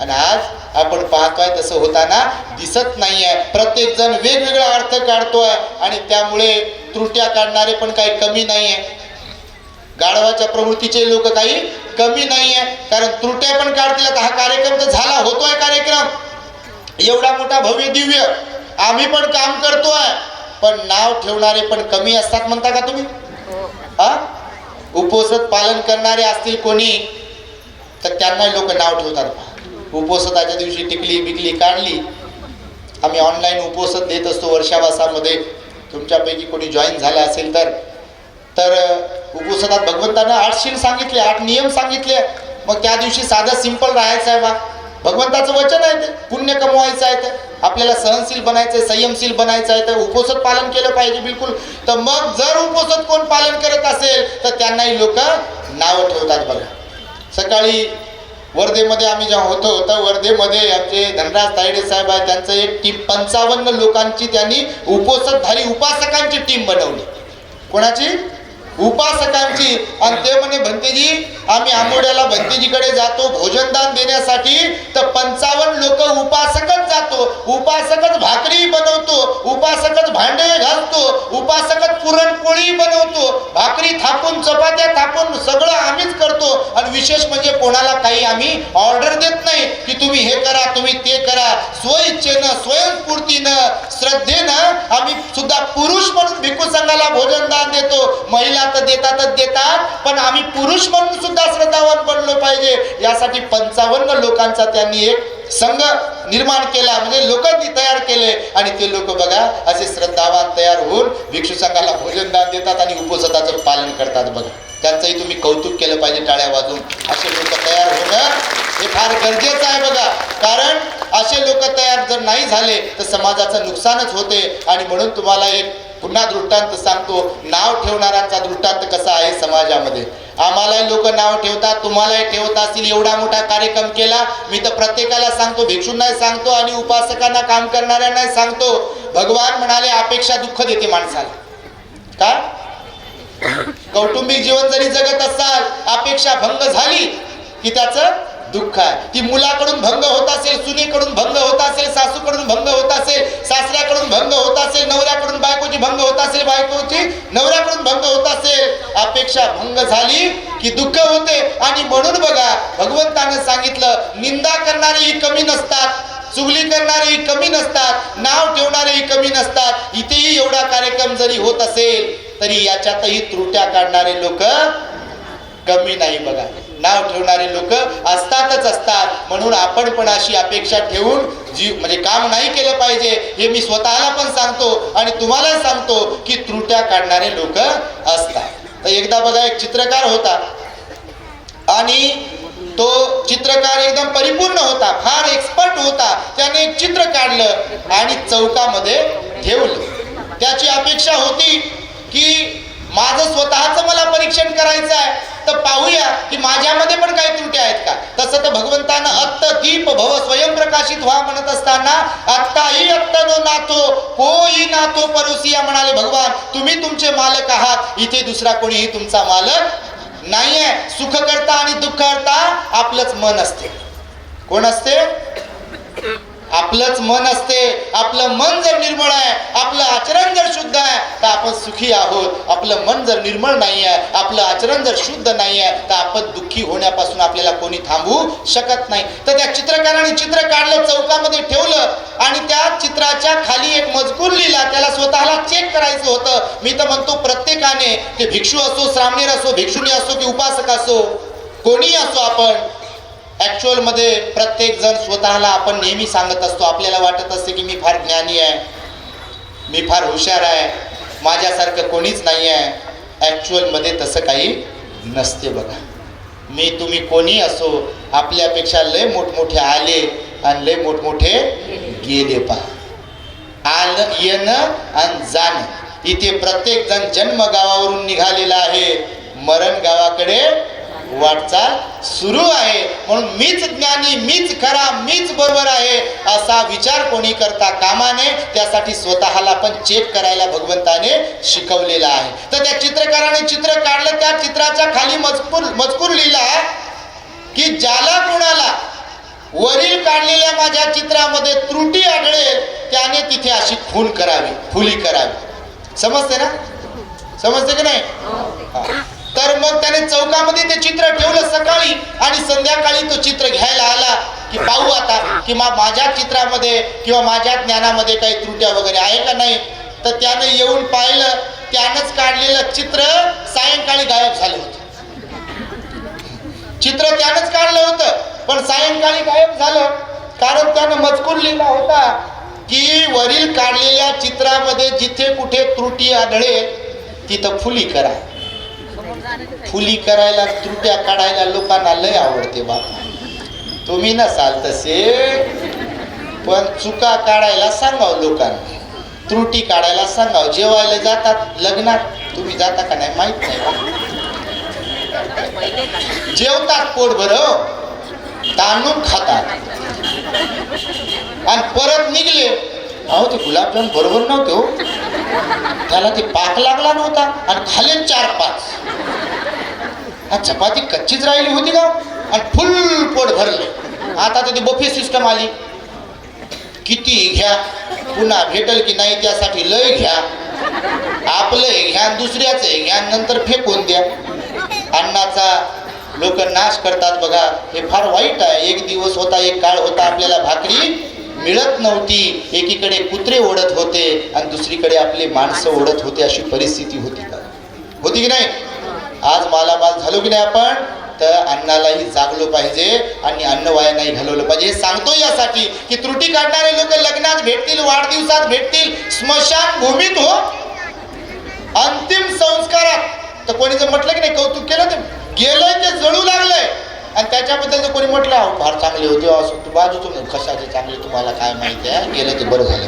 आणि आज आपण पाहतोय तसं होताना दिसत नाहीये. प्रत्येक जण वेगवेगळा अर्थ काढतोय आणि त्यामुळे त्रुट्या काढणारे पण काही कमी नाहीये. गाढवाच्या प्रवृत्तीचे लोक काही कमी नाहीये, कारण त्रुट्या पण काढतील. आता हा कार्यक्रम तर झाला, होतोय कार्यक्रम एवढा मोठा भव्य दिव्य, आम्ही पण काम करतोय, पण नाव ठेवणारे पण कमी असतात म्हणता का तुम्ही? हा उपोषण पालन करणारे असतील कोणी तर त्यांना लोक नाव ठेवतात. उपोषणाच्या दिवशी टिकली बिकली काढली. आम्ही ऑनलाईन उपोषण देत असतो वर्षावासामध्ये. तुमच्यापैकी कोणी जॉईन झाला असेल तर उपोषणात भगवंतानं 8 शील सांगितले, 8 नियम सांगितले. मग त्या दिवशी साधं सिंपल राहायचं आहे बा. भगवंताचं वचन आहे ते, पुण्य कमवायचं आहे, ते आपल्याला सहनशील बनायचं, संयमशील बनायचं आहे, तर उपोषण पालन केलं पाहिजे बिलकुल. तर मग जर उपोषण कोण पालन करत असेल तर त्यांनाही लोक नावं ठेवतात. बघा सकाळी वर्धेमध्ये आम्ही जेव्हा होतो तर वर्धेमध्ये आमचे धनराज तायडे साहेब आहे, त्यांचं एक टीम 55 लोकांची त्यांनी उपोषणधारी उपासकांची टीम बनवली. कोणाची? उपासकांची. आणि ते म्हणे भंतेजी आम्ही आंबोड्याला भंतेजीकडे जातो भोजनदान देण्यासाठी, तर 55 लोक उपासकच जातो. उपासकच भाकरी बनवतो, उपासकच भांडे घालतो, उपासकच पुरणपोळी बनवतो, भाकरी थापून चपात्या थापून सगळं आम्हीच करतो. आणि विशेष म्हणजे कोणाला काही आम्ही ऑर्डर देत नाही की तुम्ही हे करा तुम्ही ते करा. स्वइच्छेनं स्वयंस्फूर्तीनं श्रद्धेनं आम्ही सुद्धा पुरुष म्हणून भिक्खू संघाला भोजनदान देतो. महिला तर देतात, पण आम्ही पुरुष म्हणून सुद्धा श्रद्धावान बनलो पाहिजे, यासाठी 55 लोकांचा त्यांनी एक संघ निर्माण केला, म्हणजे लोकांनी तयार केले. आणि ते लोक बघा असे श्रद्धावान तयार होऊन भिक्षू संघाला भोजनदान देतात आणि उपोषणाचं पालन करतात. बघा त्यांचंही तुम्ही कौतुक केलं पाहिजे टाळ्या वाजवून. असे लोक तयार होणं हे फार गरजेचं आहे बघा, कारण असे लोक तयार जर नाही झाले तर समाजाचं नुकसानच होते. आणि म्हणून तुम्हाला एक पुन्हा दृष्टांत सांगतो. नाव ठेवणाऱ्यांचा दृष्टांत कसा आहे समाजामध्ये. आम्हाला लोक नाव ठेवतात, तुम्हालाही ठेवत असतील. एवढा मोठा कार्यक्रम केला. मी तर प्रत्येकाला सांगतो, भिक्षूंनाही सांगतो आणि उपासकांना, काम करणाऱ्यांनाही सांगतो, भगवान म्हणाले अपेक्षा दुःख देते माणसाला. का? कौटुंबिक जीवन जरी जगत असाल, अपेक्षा भंग झाली की त्याचं दुःख आहे. ती मुलाकडून भंग होत असेल, सुनेकडून भंग होत असेल, सासूकडून भंग होत असेल, सासऱ्याकडून भंग होत असेल, नवऱ्याकडून बायकोची भंग होत असेल, बायकोची नवऱ्याकडून भंग होत असेल, अपेक्षा भंग झाली की दुःख होते. आणि म्हणून बघा, भगवंतानं सांगितलं, निंदा करणारेही कमी नसतात, चुगली करणारेही कमी नसतात, नाव ठेवणारेही कमी नसतात. इथेही एवढा कार्यक्रम जरी होत असेल तरी याच्यातही त्रुट्या काढणारे लोक कमी नाही. बघा, नाव ठेवणारे लोक असतातच असतात. म्हणून आपण पण अशी अपेक्षा ठेवून म्हणजे काम नाही केलं पाहिजे. हे मी स्वतःला पण सांगतो आणि तुम्हाला सांगतो की त्रुट्या काढणारे लोक असतात. तर एकदा बघा, एक चित्रकार होता आणि तो चित्रकार एकदम परिपूर्ण होता, फार एक्सपर्ट होता. त्याने एक चित्र काढलं आणि चौकामध्ये ठेवलं. त्याची अपेक्षा होती की माझं स्वतःच मला परीक्षण करायचं आहे, तर पाहूया की माझ्यामध्ये पण काही त्रुटी आहेत का. तसं तर भगवंतानं अत्त दीप भव स्वयंप्रकाशित व्हा म्हणत असताना आत्ताही अत्त नो नाथो कोई नाथो परोसिया म्हणाले भगवान. तुम्ही तुमचे मालक आहात, इथे दुसरा कोणीही तुमचा मालक नाहीये. सुख करता आणि दुःख करता आपलंच मन असते. कोण असते? आपलंच मन असते. आपलं मन जर निर्मळ आहे, आपलं आचरण जर शुद्ध आहे तर आपण सुखी आहोत. आपलं मन जर निर्मळ नाही आहे, आपलं आचरण जर शुद्ध नाही आहे तर आपण दुःखी होण्यापासून आपल्याला कोणी थांबवू शकत नाही. तर त्या चित्रकाराने चित्र काढलं, चौकामध्ये ठेवलं आणि त्या चित्राच्या खाली एक मजकूर लिहिला. त्याला स्वतःला चेक करायचं होतं. मी तर म्हणतो प्रत्येकाने, ते भिक्षू असो, श्रामणेर असो, भिक्षुणी असो की उपासक असो, कोणी असो, आपण ऍक्च्युअल मध्ये प्रत्येक जण स्वतःला आपण नेहमी सांगत असतो. आपल्याला वाटत असते की मी फार ज्ञानी आहे, मी फार हुशार आहे, माझ्यासारखं कोणीच नाही आहे. ऍक्च्युअल मध्ये तसं काही नसते. बघा, मी तुम्ही कोणी असो, आपल्यापेक्षा लय मोठमोठे आले आणि लय मोठमोठे गेले. पहा, आलं येणं आणि जाणं. इथे प्रत्येक जण जन्म गावावरून निघालेला आहे, मरण गावाकडे वाटचाल सुरू आहे. म्हणून मीच ज्ञानी, मीच खरा, मीच बरोबर आहे असा विचार कोणी करता कामा नये. त्यासाठी स्वतःला पण चेक करायला भगवंताने शिकवलेला आहे. तर त्या चित्रकाराने चित्र काढलं, त्या चित्राच्या खाली मजकूर लिहिला की ज्याला कोणाला वरील काढलेल्या माझ्या चित्रामध्ये त्रुटी आढळेल त्याने तिथे अशी खून करावी, फुली करावी. समजते ना? समजते की नाही? तर मग त्याने चौकामध्ये ते चित्र ठेवलं सकाळी आणि संध्याकाळी तो चित्र घ्यायला आला की पाहू आता की माझ्या चित्रामध्ये किंवा माझ्या ज्ञानामध्ये काही त्रुट्या वगैरे आहे का नाही. तर त्यानं येऊन पाहिलं, त्यानंच काढलेलं चित्र सायंकाळी गायब झालं होतं. चित्र त्यानंच काढलं होतं पण सायंकाळी गायब झालं. कारण त्यानं मजकूर लिहिला होता की वरील काढलेल्या चित्रामध्ये जिथे कुठे त्रुटी आढळेल तिथं फुली करा. फुली करायला, त्रुट्या काढायला लोकांना लय आवडते. बाबा, तुम्ही नसाल तसे, पण चुका काढायला सांगाव लोकांना, त्रुटी काढायला सांगाव. जेवायला जातात लग्नात, तुम्ही जाता का नाही माहित नाही. जेवतात पोटभर, ताणून खातात आणि परत निघले. अहो, ते गुलाबजाम बरोबर नव्हते हो, त्याला ते पाक लागला नव्हता आणि खाले 4-5. चपाती कच्चीच राहिली होती का आणि फुल पोट भरले. आता तर ती बफे सिस्टम आली, किती घ्या, पुन्हा भेटल की नाही त्यासाठी लय घ्या, आपलं घ्या, दुसऱ्याच घ्या, नंतर फेकून द्या. अन्नाचा लोक नाश करतात. बघा, हे फार वाईट आहे. एक दिवस होता, एक काळ होता, आपल्याला भाकरी मिळत नव्हती. एकीकडे कुत्रे ओढत होते आणि दुसरीकडे आपले माणसं ओढत होते. अशी परिस्थिती होती का? होती की नाही? आज मालामाल झालो की नाही आपण? तर अन्नालाही जागलो पाहिजे आणि अन्न वाया नाही घालवलं पाहिजे. हे सांगतो यासाठी की त्रुटी काढणारे लोक लग्नात भेटतील, वाढदिवसात भेटतील, स्मशान भूमीत हो, अंतिम संस्कारात. तर कोणी जर म्हटलं की नाही, कौतुक केलं, तर गेलंय ते जळू लागलंय आणि त्याच्याबद्दल जर कोणी म्हटलं अहो फार चांगले होते, असं बाजूतून कशाचे चांगले तुम्हाला काय माहिती आहे, गेलं ते बरं झालं.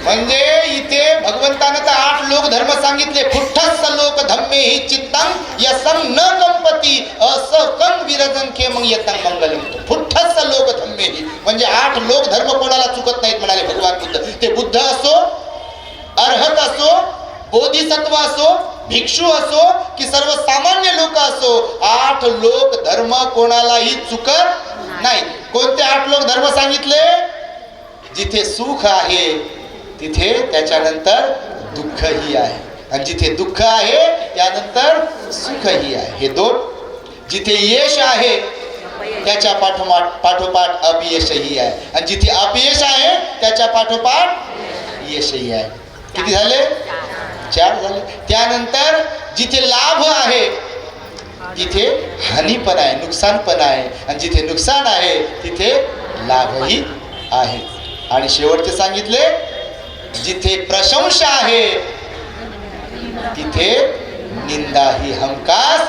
म्हणजे इथे भगवंतानं तर 8 लोक धर्म सांगितले. पुठ्ठस्स लोक धम्मे ही चित्तं यसं न कंपती असकं विरजन के मग येतं मंगलम. पुठ्ठस्स लोक धम्मे ही म्हणजे 8 लोक धर्म कोणाला चुकत नाहीत म्हणाले भगवान बुद्ध. ते बुद्ध असो, अर्हत असो, बोधिसत्व असो, भिक्षू असो की सर्वसामान्य लोक असो, 8 लोक धर्म कोणालाही चुकत नाही. कोणते 8 लोक धर्म सांगितले? जिथे सुख आहे तिथे त्याच्यानंतर दुःखही आहे, आणि जिथे दुःख आहे त्यानंतर सुखही आहे. हे 2. जिथे यश आहे त्याच्या पाठोपाठ अपयशही आहे, आणि जिथे अपयश आहे त्याच्या पाठोपाठ यशही आहे. किती झाले? 4 झाले. त्यानंतर जिथे लाभ आहे तिथे हानी पण आहे, नुकसान पण आहे, आणि जिथे नुकसान आहे तिथे लाभही आहे. आणि शेवटचे सांगितले जिथे प्रशंसा आहे तिथे निंदा ही हमखास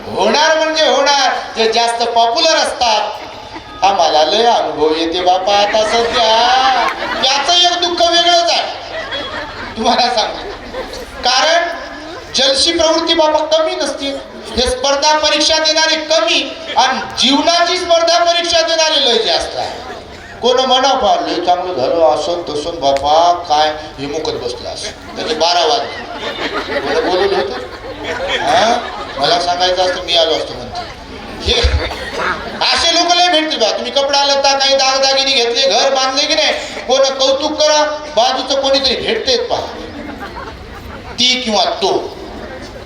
होणार. म्हणजे होणार. जे जास्त पॉप्युलर असतात आम्हाला लय अनुभव येते बापा आता सध्या, त्याचं एक दुःख वेगळंच आहे तुम्हाला सांगतो. कारण जलशी प्रवृत्ती बाबा कमी नसते. हे स्पर्धा परीक्षा देणारे कमी, आणि जीवनाची स्पर्धा परीक्षा देणारे लय जास्त आहे. कोण म्हणा पा लय चांगलं झालं असं तसं बापा काय हे मुकत बसलं असं, त्याचे 12 वाजले. कोण बोलवलं होतं? हा, मला सांगायचं असतं मी आलो असतो म्हणते. हे असे लोक लय भेटतील बा. तुम्ही कपडा लत्ता काही दागदागिने घेतले, घर बांधले की नाही, कोण कौतुक करा, बाजूचं कोणीतरी भेटतेच पहा, ती किंवा तो.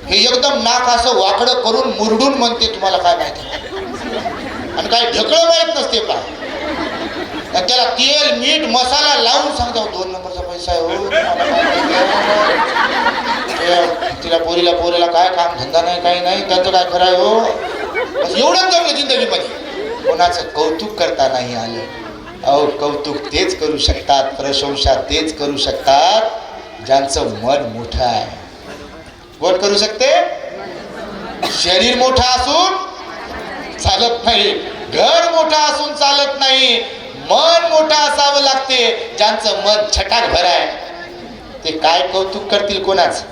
हे एकदम नाक असं वाकडं करून मुरडून म्हणते तुम्हाला काय माहिती, आणि काय ढकळं माहीत नसते पहा. त्याला तेल मीठ मसाला लावून सांगतो 2 नंबरचा पैसा आहे हो. तिला पोरीला काय काम धंदा नाही, काही नाही, त्याचं काय खरं आहे हो. एवढंच जमलं जिंदगीमध्ये. कोणाचं कौतुक करता नाही आलं. अहो कौतुक तेच करू शकतात, प्रशंसा तेच करू शकतात ज्यांचं मन मोठं आहे. कोण करू शकते? शरीर मोठं असून चालत नाही, घर मोठं असून चालत नाही, मन मोठं असावं लागते. ज्यांचं मन छटाकभर आहे ते काय कौतुक करतील? कोणाच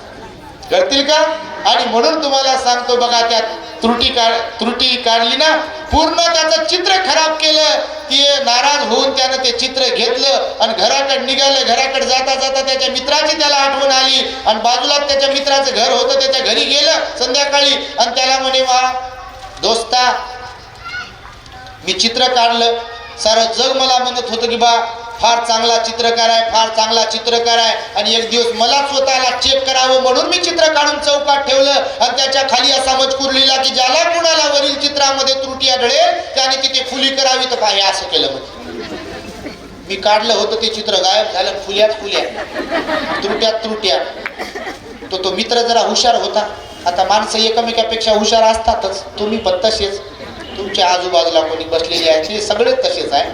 करतील का? आणि म्हणून तुम्हाला सांगतो बघा, त्या त्रुटी काढली ना, पूर्ण त्याचं चित्र खराब केलं. ते नाराज होऊन त्यानं ते चित्र घेतलं आणि घराकडे निघालं. घराकडे जाता जाता त्याच्या मित्राची त्याला आठवण आली, आणि बाजूला त्याच्या मित्राचं घर होतं, त्याच्या घरी गेलं संध्याकाळी, आणि त्याला म्हणे वा दोस्ता मी चित्र काढलं, सारं जग मला म्हणत होतं की बा फार चांगला चित्रकार आहे, फार चांगला चित्रकार आहे, आणि एक दिवस मला स्वतःला चेक करावं म्हणून मी चित्र काढून चौकात ठेवलं, आणि त्याच्या खाली असा मजकूर लिहिला की ज्याला कुणाला वरील चित्रामध्ये त्रुटी आढळेल त्याने तिथे फुली करावी. तर पाहे असं केलं. म्हणजे मी काढलं होतं ते चित्र गायब झालं. फुल्या त्रुट्या. तो मित्र जरा हुशार होता. आता माणसं एकमेकापेक्षा हुशार असतातच, तुम्ही पण तसेच. तुमच्या आजूबाजूला कोणी बसलेले आहे ते सगळे तसेच आहे.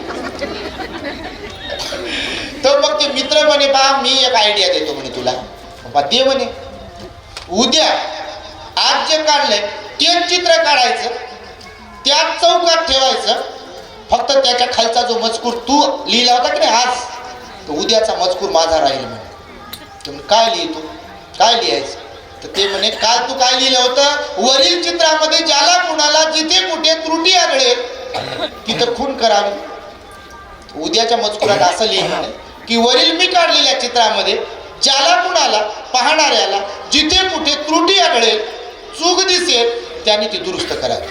तर मग ते मित्र म्हणे बा मी एक आयडिया देतो म्हणे तुला. बा दे म्हणे. उद्या आज जे काढलंय तेच चित्र काढायचं, त्याच चौकात ठेवायचं. फक्त त्याच्या खालचा जो मजकूर तू लिहिला होता की नाही आज, तो उद्याचा मजकूर माझा राहील म्हणे. काय लिहितो? काय लिहायचं? तर ते म्हणे काल तू काय लिहिलं होतं? वरील चित्रामध्ये ज्याला कुणाला जिथे कुठे त्रुटी आढळेल तिथं खून करावी. उद्याच्या मजकुरात असं लिहिलं की वरील मी काढलेल्या चित्रामध्ये ज्याला कुणाला पाहणाऱ्याला जिथे कुठे त्रुटी आढळेल, चूक दिसेल, त्याने ती दुरुस्त करावी.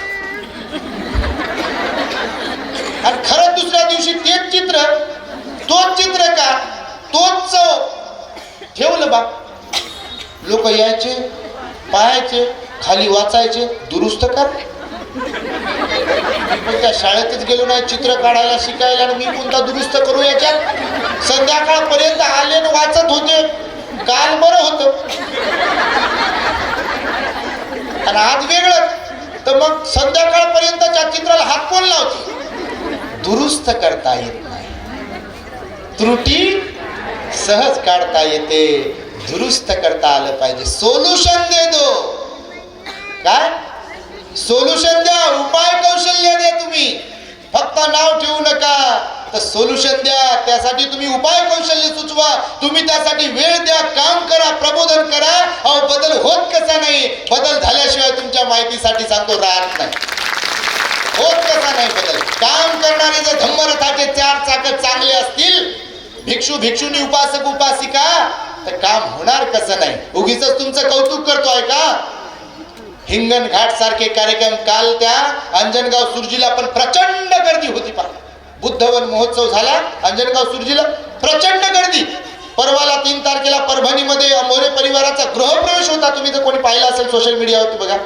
आणि खरं दुसऱ्या दिवशी तेच चित्र, तोच चित्रकार, तोच चव ठेवलं बा. लोक यायचे, पाहायचे, खाली वाचायचे, दुरुस्त कर. पण त्या शाळेतच गेलो नाही चित्र काढायला शिकायला, आणि मी कोणता दुरुस्त करू याच्यात? संध्याकाळपर्यंत आले आणि वाचत होते. काल बरं होतं आणि आज वेगळं. तर मग संध्याकाळपर्यंतच्या चित्राला हात कोण लावते? दुरुस्त करता येत नाही. त्रुटी सहज काढता येते, दुरुस्त करता आलं पाहिजे. सोल्युशन दे दो. काय सोल्युशन द्या, उपाय कौशल्य द्या. तुम्ही फक्त नाव ठेवू नका. तर सोल्युशन द्या, त्यासाठी तुम्ही उपाय कौशल्य सुचवा, तुम्ही त्यासाठी वेळ द्या, काम करा, प्रबोधन करा. अहो बदल होत कसा नाही, बदल झाल्याशिवाय तुमच्या माहितीसाठी सांगतो राहत नाही, होत कसा नाही बदल. काम करणारे जर धम्मरथाचे 4 चाक चांगले असतील, भिक्षू भिक्षुनी उपासक उपासिका, तर काम होणार कसं नाही. उगीच तुमचं कौतुक करतोय का. हिंगण घाट सारखे कार्यक्रम काल त्या अंजनगाव सुरजीला पण प्रचंड गर्दी होती. पहा बुद्धवन महोत्सव झाला अंजनगाव सुरजीला, प्रचंड गर्दी. परवाला 3 तारखेला परभणीमध्ये मोरे परिवाराचा गृहप्रवेश होता. तुम्ही जर कोणी पाहिला असेल सोशल मीडियावरती बघा.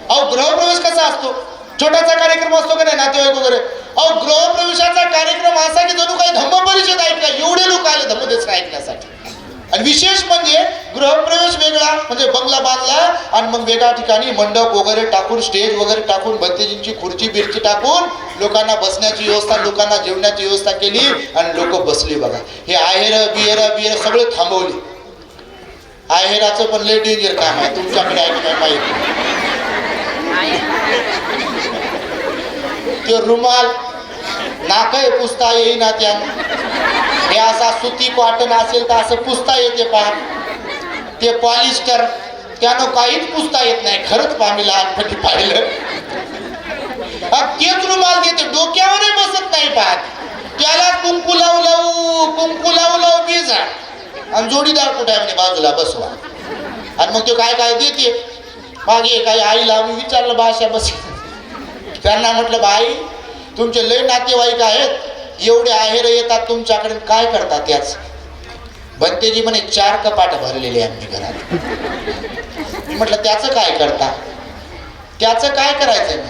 अहो गृहप्रवेश कसा असतो, छोटासा कार्यक्रम असतो का नाही, नातेवाईक वगैरे. अहो गृहप्रवेशाचा कार्यक्रम असा की जणू काही धम्म परिषद ऐकला, एवढे लोक आले धम्मदेश ऐकण्यासाठी. आणि विशेष म्हणजे गृहप्रवेश वेगळा, म्हणजे बंगला बांधला आणि मग वेगळ्या ठिकाणी मंडप वगैरे टाकून, स्टेज वगैरे टाकून, भंतेजींची खुर्ची बिरची टाकून, लोकांना बसण्याची व्यवस्था, लोकांना जेवण्याची व्यवस्था केली आणि लोक बसले. बघा हे आहेर बिहेर सगळे थांबवले. आहेराचं पण लय डेंजर काम आहे, तुमच्याकडे आहे काय माहिती. ते रुमाल नाकय पुसता येईना त्यानं, हे असा सुती कॉटन असेल तर असं पुसता येते. पहा ते पॉलिस्टर त्यानं काहीच पुसता येत नाही. खरंच आम्ही लहानपणी पाहिलं. तेच रुमाल देते, डोक्यावरही बसत नाही. पहा त्याला कुंकू लावू बीजा आणि जोडीदार कुठे म्हणजे बाजूला बसवा. आणि मग तो काय काय देते. मागे काही आईला आम्ही विचारलं भाषा बस, त्यांना म्हटलं बाई तुमचे लय नातेवाईक आहेत, एवढे आहेर येतात तुमच्याकडे, काय करतात त्याच. बनतेजी म्हणे 4 कपाट भरलेले आम्ही घरात. मी म्हटलं त्याचं काय करता, त्याचं काय करायचंय.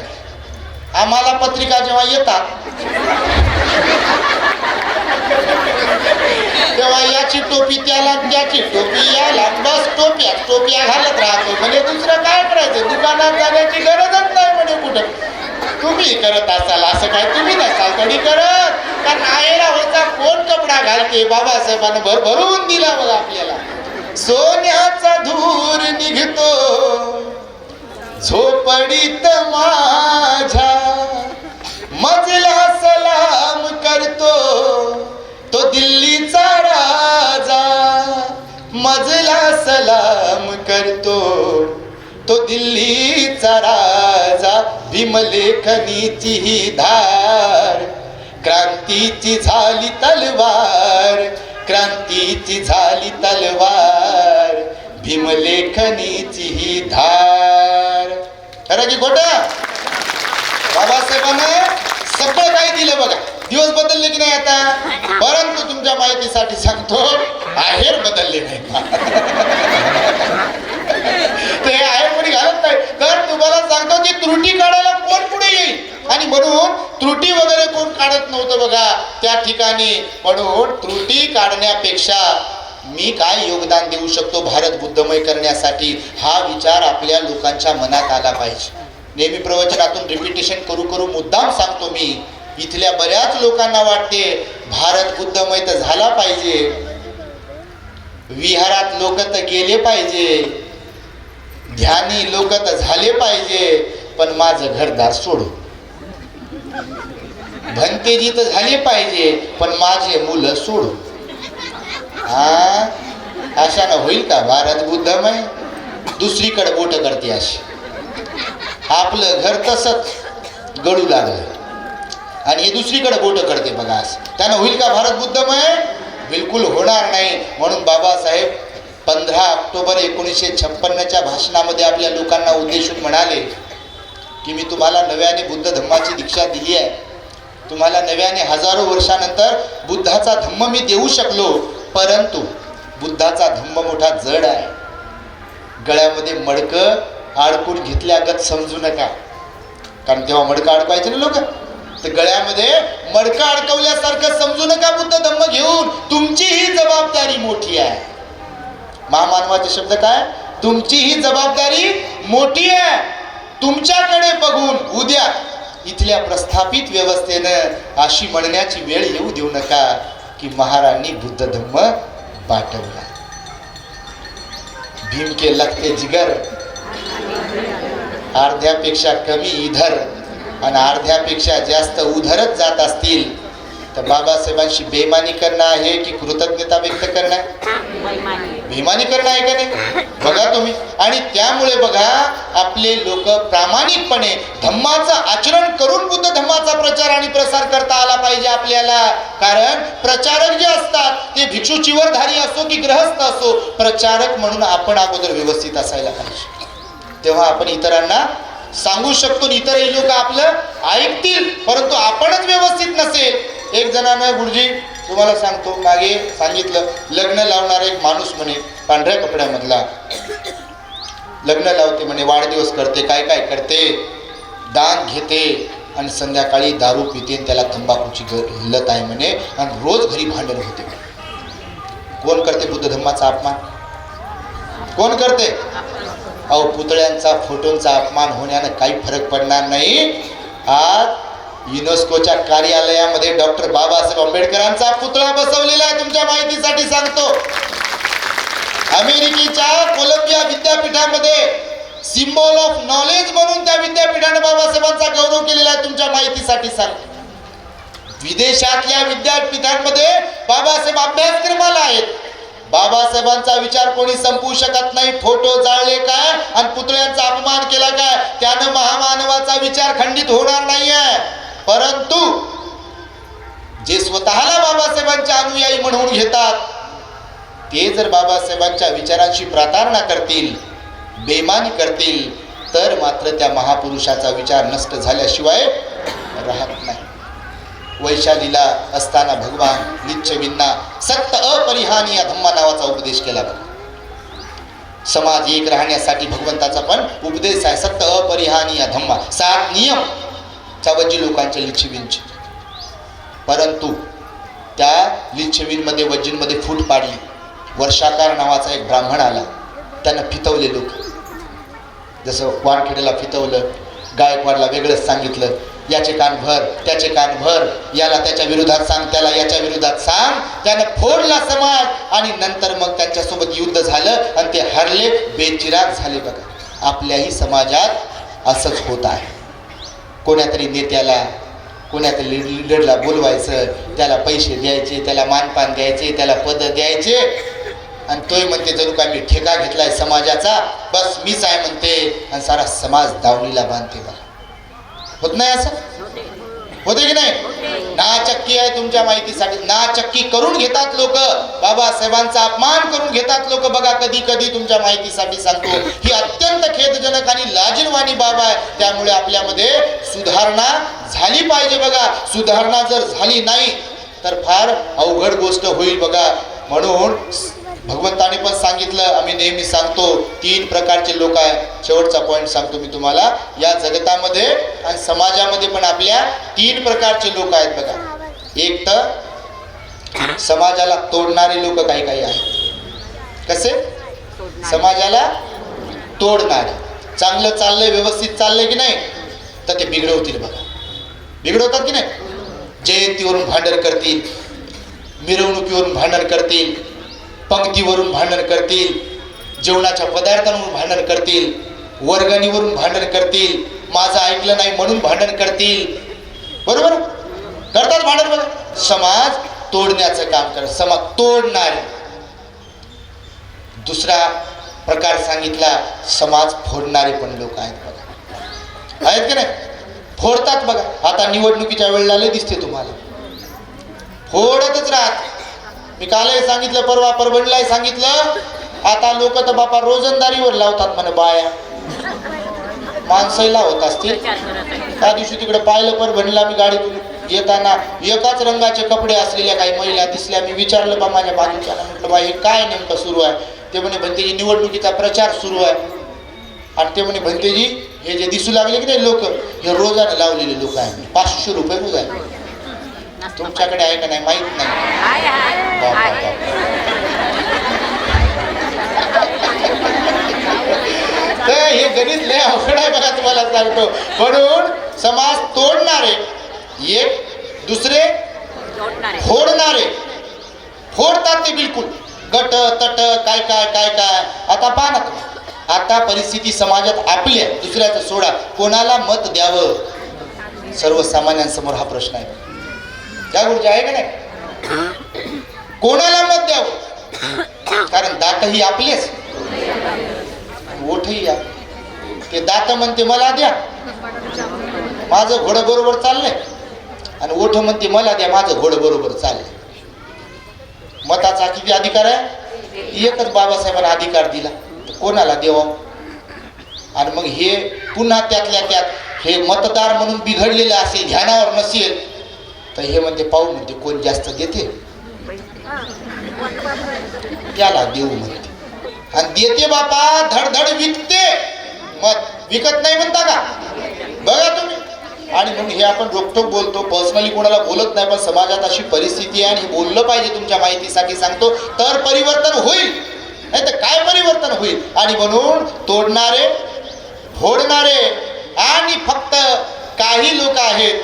आम्हाला पत्रिका जेव्हा येतात तेव्हा याची टोपी त्याला, त्याची टोपी याला, बस टोप्या घालत राहतो. म्हणजे दुसरं काय करायचं, दुकानात जाण्याची गरजच नाही म्हणे कुठं. तुम्ही करत असाल असं काय, तुम्ही नसाल कधी करत. कारण आईला होता कोण कपडा घालते, बाबासाहेबांना भरभरून दिला बघा आपल्याला. सोन्याचा धूर निघतो झोपडीत माझ्या, मजला सलाम करतो तो दिल्लीचा राजा, मजला सलाम करतो तो दिल्लीचा राजा. भीमलेखनीची ही धार, क्रांतीची झाली तलवार, क्रांतीची झाली तलवार, भीमलेखनीची ही धार. खरं की खोटं. बाबासाहेबांना सगळं काही दिलं बघा. दिवस बदलले की नाही आता, परंतु तुमच्या माहितीसाठी सांगतो आहेर बदलले नाही. ते आहेर कोणी घालत नाही. तर तुम्हाला सांगतो की त्रुटी काढायला कोण पुढे येईल, आणि म्हणून त्रुटी वगैरे कोण काढत नव्हतं बघा त्या ठिकाणी. म्हणून त्रुटी काढण्यापेक्षा मी काय योगदान देऊ शकतो भारत बुद्धमय करण्यासाठी, हा विचार आपल्या लोकांच्या मनात आला पाहिजे. नेहमी प्रवचनातून रिपिटेशन करू करू मुद्दाम सांगतो मी, इथल्या बऱ्याच लोकांना वाटते भारत बुद्धमय तर झाला पाहिजे, विहारात लोक तर गेले पाहिजे, ध्यानी लोक तर झाले पाहिजे, पण माझं घरदार सोडू. भंतेजी तर झाले पाहिजे पण माझे मुलं सोडू. अशानं होईल का भारत बुद्धमय. दुसरीकडे बोट करते अशी. आपलं घर तसंच गळू लागलं आणि हे दुसरीकडे बोट करते बघा. असं त्यानं होईल का भारत बुद्धमय. बिलकुल होणार नाही. म्हणून बाबासाहेब 15 ऑक्टोबर 1956च्या भाषणामध्ये आपल्या लोकांना उद्देशून म्हणाले की मी तुम्हाला नव्याने बुद्ध धम्माची दीक्षा दिली आहे. तुम्हाला नव्याने हजारो वर्षानंतर बुद्धाचा धम्म मी देऊ शकलो, परंतु बुद्धाचा धम्म मोठा जड आहे. गळ्यामध्ये मडकं अडकून घेतल्यागत समजू नका. कारण तेव्हा मडकं अडकवायचे ना लोक, तर गळ्यामध्ये मडकं अडकवल्यासारखं समजू नका. बुद्ध धम्म घेऊन तुमची ही जबाबदारी मोठी आहे. महामानवाचे शब्द काय, तुमची ही जबाबदारी मोठी आहे. तुमच्याकडे बघून उद्या इथल्या प्रस्थापित व्यवस्थेनं अशी म्हणण्याची वेळ येऊ देऊ नका की महाराणी बुद्ध धम्म पाठवला. भीम के लगते जिगर, अर्ध्यापेक्षा कमी इधर आणि अर्ध्यापेक्षा जास्त उधरच जात असतील तर बाबासाहेबांशी बेईमानी करणं आहे की कृतज्ञता व्यक्त करणं आहे? बेईमानी करणं आहे का नाही? बघा तुम्ही. आणि त्यामुळे बघा आपले लोक प्रामाणिकपणे धम्माचं आचरण करून बुद्ध धम्माचा प्रचार आणि प्रसार करता आला पाहिजे आपल्याला. कारण प्रचारक जे असतात ते भिक्षू चिवरधारी असो की ग्रहस्थ असो, प्रचारक म्हणून आपण अगोदर व्यवस्थित असायला पाहिजे. तेव्हा आपण इतरांना सांगू शकतो, इतरही लोक आपलं ऐकतील. परंतु आपणच व्यवस्थित नसेल. एक जणानं, गुरुजी तुम्हाला सांगतो, मागे सांगितलं, लग्न लावणारा एक माणूस म्हणे, पांढऱ्या कपड्यामधला, लग्न लावते म्हणे, वाढदिवस करते, काय काय करते, दान घेते आणि संध्याकाळी दारू पिते, त्याला तंबाखूची लत आहे म्हणे, आणि रोज घरी भांडण होते. कोण करते बुद्ध धम्माचा अपमान? कोण करते? अहो, पुतळ्यांचा फोटोंचा अपमान होण्यानं काही फरक पडणार नाही. आज युनेस्कोच्या कार्यालयामध्ये डॉक्टर बाबासाहेब आंबेडकरांचा पुतळा बसवलेला आहे, तुमच्या माहितीसाठी सांगतो. अमेरिकेच्या कोलंबिया विद्यापीठामध्ये सिम्बॉल ऑफ नॉलेज म्हणून त्या विद्यापीठाने बाबासाहेबांचा गौरव केलेला आहे, तुमच्या माहितीसाठी सांगतो. विदेशातल्या विद्यापीठांमध्ये बाबासाहेब अभ्यासक्रमाला आहेत. बाबासाहेबांचा विचार कोणी संपवू शकत नाही. फोटो जाळले काय आणि पुतळ्यांचा अपमान केला काय, त्यानं महामानवाचा विचार खंडित होणार नाहीये. परंतु जे स्वतःला बाबासाहेबांच्या अनुयायी म्हणून घेतात, ते जर बाबासाहेबांच्या विचारांशी प्रतारणा करतील, बेईमानी करतील, तर मात्र त्या महापुरुषाचा विचार नष्ट झाल्याशिवाय राहत नाही. वैशालीला असताना भगवान लिच्छवींना सत्य अपरिहानीय धम्मा नावाचा उपदेश केला. समाज एक राहण्यासाठी भगवंताचा पण उपदेश आहे, सत्य अपरिहानीय धम्मा, 7 नियम वज्जी लोकांच्या लिच्छवींचे. परंतु त्या लिच्छवींमध्ये, वज्जींमध्ये फूट पाडली. वर्षाकार नावाचा एक ब्राह्मण आला, त्यानं फितवले लोक. जसं वानखेडेला फितवलं, गायकवाडला वेगळंच सांगितलं, याचे कान भर, त्याचे कान भर, याला त्याच्या विरोधात सांग, त्याला याच्या विरोधात सांग. त्यानं फोडला समाज आणि नंतर मग त्यांच्यासोबत युद्ध झालं आणि ते हरले, बेचिराग झाले. बघा, आपल्याही समाजात असंच होत आहे. कोण्यातरी नेत्याला, कोण्यातरी लीडरला बोलवायचं, त्याला पैसे द्यायचे, त्याला मानपान द्यायचे, त्याला पद द्यायचे, आणि तोय म्हणते जणू काय मी ठेका घेतलाय समाजाचा, बस मीच आहे म्हणते, आणि सारा समाज दावणीला बांधते. बघा, होत नाही असं? होते की नाही? नाचक्की आहे, तुमच्या माहितीसाठी नाचक्की करून घेतात लोक, बाबासाहेबांचा अपमान करून घेतात लोक. बघा, कधी कधी तुमच्या माहितीसाठी सांगतो, ही अत्यंत खेदजनक आणि लाजिरवाणी बाब आहे. त्यामुळे आपल्यामध्ये सुधारणा झाली पाहिजे. बघा, सुधारणा जर झाली नाही तर फार अवघड गोष्ट होईल. बघा, म्हणून भगवंताने पण सांगितलं, आम्ही नेहमी सांगतो, 3 प्रकारचे लोक आहेत. शेवटचा पॉईंट सांगतो मी तुम्हाला, या जगतामध्ये आणि समाजामध्ये पण आपल्या 3 प्रकारचे लोक आहेत. बघा, एक तर समाजाला तोडणारे लोक काही काही आहेत. कसे? समाजाला तोडणारे. चांगलं चाललंय, व्यवस्थित चाललंय की नाही, तर ते बिघडवतील. बघा, बिघडवतात की नाही? जयंतीवरून भांडण करतील, मिरवणुकीवरून भांडण करतील, पंक्तीवरून भांडण करतील, जेवणाच्या पदार्थांवरून भांडण करतील, वर्गणीवरून भांडण करतील, माझं ऐकलं नाही म्हणून भांडण करतील. बरोबर करतात भांडण. बघा, समाज तोडण्याचं काम करत, समाज तोडणारे. दुसरा प्रकार सांगितला, समाज फोडणारे पण लोक आहेत. बघा, आहेत की नाही? फोडतात. बघा, आता निवडणुकीच्या वेळेला लय दिसते तुम्हाला, फोडतच राहत. मी कालही सांगितलं, परवा परभणीलाही सांगितलं, आता लोक तर बापा रोजंदारीवर लावतात म्हणे बाया, माणसंही लावत असतील. त्या दिवशी तिकडे पाहिलं परभणीला, मी गाडीतून येताना एकाच रंगाचे कपडे असलेल्या काही महिला दिसल्या. मी विचारलं बा माझ्या बाजूच्याला, म्हटलं बा हे काय नेमकं सुरू आहे? ते म्हणे भंतेजी निवडणुकीचा प्रचार सुरू आहे. आणि ते म्हणे भंतेजी हे जे दिसू लागले की नाही लोक, हे रोजाने लावलेले लोक आहे, 500 रुपये रोज आहे. तुमच्याकडे आहे का नाही माहित नाही. तर हे गणित लय अवघड आहे. बघा, तुम्हाला सांगतो. म्हणून समाज तोडणारे एक, दुसरे फोडणारे. फोडतात ते बिलकुल, गट तट काय काय काय काय. आता पहा ना, आता परिस्थिती समाजात आपल्या, दुसऱ्याचं सोडा, कोणाला मत द्यावं, सर्वसामान्यांसमोर हा प्रश्न आहे. जागृती आहे का नाही? कोणाला मत द्यावं? कारण दात ही आपलेच, ओठही या. ते दात म्हणते मला द्या, माझं घोडं बरोबर चाललंय, आणि ओठ म्हणते मला द्या, माझं घोडं बरोबर चाललंय. मताचा किती अधिकार आहे? एकच बाबासाहेबांना अधिकार दिला, तर कोणाला देवा? आणि मग हे पुन्हा त्यातल्या त्यात हे मतदार म्हणून बिघडलेलं असेल, ध्यानावर नसेल, तर हे म्हणते पाहू म्हणते कोण जास्त देते त्याला देऊ म्हणते. आणि देते बापा धडधड विकते, मत विकत नाही म्हणता का? बघा तुम्ही. आणि म्हणून हे आपण रोखोक बोलतो, पर्सनली कोणाला बोलत नाही, पण समाजात अशी परिस्थिती आहे आणि हे बोललं पाहिजे. तुमच्या माहितीसाठी सांगतो, तर परिवर्तन होईल, नाही तर काय परिवर्तन होईल? आणि म्हणून तोडणारे, फोडणारे आणि फक्त काही लोक आहेत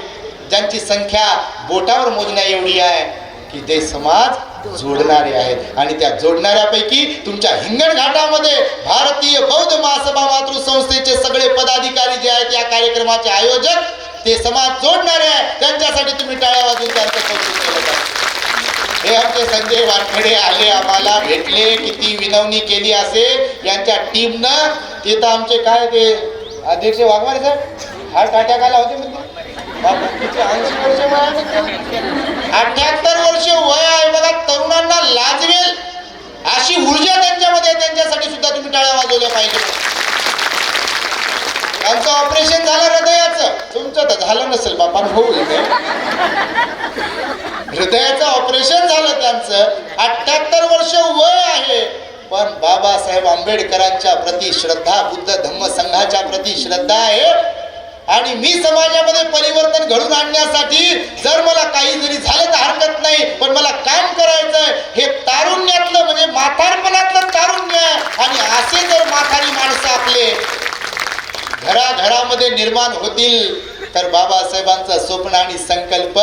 ज्यांची संख्या बोटावर मोजण्या एवढी आहे की ते समाज जोडणारे आहेत. आणि त्या जोडणाऱ्यापैकी तुमच्या हिंगणघाटामध्ये भारतीय बौद्ध महासभा मातृ संस्थेचे सगळे पदाधिकारी जे आहेत, या कार्यक्रमाचे आयोजक, ते समाज जोडणारे आहेत. त्यांच्यासाठी तुम्ही टाळ्या वाजवून त्यांचं कौतुक केलं पाहिजे. हे आमचे संजय वानखेडे आले, आम्हाला भेटले, किती विनवणी केली असेल यांच्या टीमनं. तिथं आमचे काय ते अध्यक्ष वाघमारे साहेब हार्ट अटॅक आला होते म्हणजे 80 वर्ष वय आहे, 78 वर्ष वय आहे बघा. तरुणांना लाजवेल अशी ऊर्जा त्यांच्यामध्ये, त्यांच्यासाठी सुद्धा तुम्ही टाळ्या वाजवल्या पाहिजे. त्यांचं ऑपरेशन झालं हृदयाचं, तुमचं तर झालं नसेल बापा, होऊ दे. हृदयाचं ऑपरेशन झालं त्यांचं, 78 वर्ष वय आहे, पण बाबासाहेब आंबेडकरांच्या प्रति श्रद्धा, बुद्ध धम्म संघाच्या प्रति श्रद्धा आहे. आणि मी समाजामध्ये परिवर्तन घडून आणण्यासाठी जर मला काही जरी झालं तर हरकत नाही, पण मला काम करायचंय. हे तारुण्यातलं म्हणजे म्हातारपणातलं तारुण्य आहे. आणि असे जर म्हातारी माणसं आपले घराघरामध्ये निर्माण होतील तर बाबासाहेबांचं स्वप्न आणि संकल्प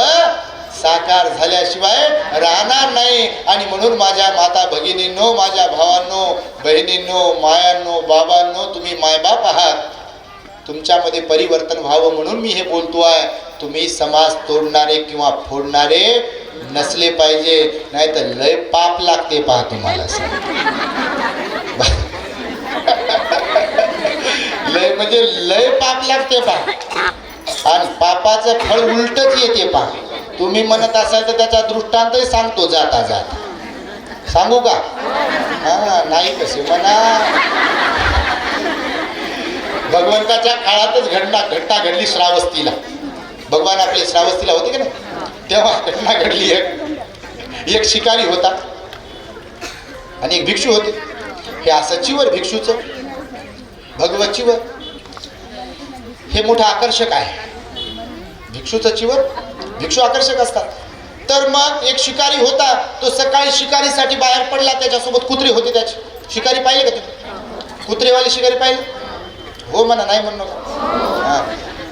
साकार झाल्याशिवाय राहणार नाही. आणि म्हणून माझ्या माता भगिनींनो, माझ्या भावांनो, बहिणींनो, मायांनो, बाबांनो, तुम्ही मायबाप आहात, तुमच्यामध्ये परिवर्तन व्हावं म्हणून मी हे बोलतो आहे. तुम्ही समाज तोडणारे किंवा फोडणारे नसले पाहिजे, नाही तर लय पाप लागते पहा तुम्हाला. लय म्हणजे लय पाप लागते पहा, आणि पापाचं फळ उलटच येते पहा. तुम्ही म्हणत असाल तर त्याचा दृष्टांतही सांगतो जाता जाता. सांगू का? हा नाही कसे म्हणा. भगवंताच्या काळातच घटना घडली श्रावस्तीला. भगवान आपले श्रावस्तीला होते की नाही, तेव्हा घटना घडली. एक शिकारी होता आणि एक भिक्षू होते. हे असं चिवर भिक्षूचं, भगवत चिवर हे मोठं आकर्षक आहे. भिक्षूचं चिवर, भिक्षू आकर्षक असतात. तर मग एक शिकारी होता, तो सकाळी शिकारीसाठी बाहेर पडला, त्याच्यासोबत कुत्रे होते त्याचे. शिकारी पाहिले का तुम्ही? कुत्रेवाले शिकारी पाहिले? हो म्हणा, नाही म्हणू नका. हा,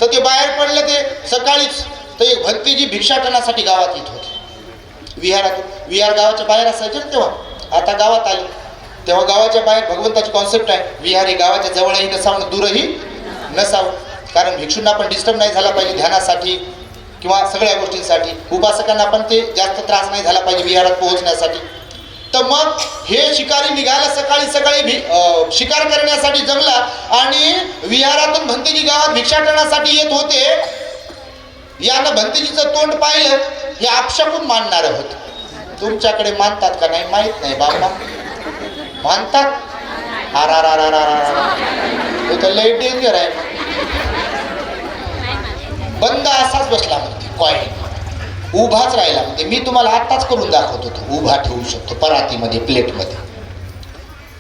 तर ते बाहेर पडले ते सकाळीच. तर एक भंतीजी भिक्षाटनासाठी गावात येत होते, विहारातून. विहार गावाच्या बाहेर असायचे तेव्हा, आता गावात आले. तेव्हा गावाच्या बाहेर भगवंताची कॉन्सेप्ट आहे, विहार हे गावाच्या जवळही नसावं, दूरही नसावं. कारण भिक्षूंना पण डिस्टर्ब नाही झाला पाहिजे ध्यानासाठी किंवा सगळ्या गोष्टींसाठी. उपासकांना पण ते जास्त त्रास नाही झाला पाहिजे विहारात पोहोचण्यासाठी. तर मग हे शिकारी निघाला सकाळी सकाळी शिकार करण्यासाठी जंगलात, आणि विहारातून भंतेजी गावात भिक्षाटनासाठी येत होते. यानं भंतेजीचं तोंड पाहिलं, हे आपशाकून मानणार होत. तुमच्याकडे मानतात का नाही माहित नाही बाबा, मानतात. तो तर लय डेंजर आहे. बंद असाच बसला म्हणते, कॉईन उभाच राहिला म्हणते. मी तुम्हाला आत्ताच करून दाखवतो, तो उभा ठेवू शकतो परातीमध्ये, प्लेटमध्ये.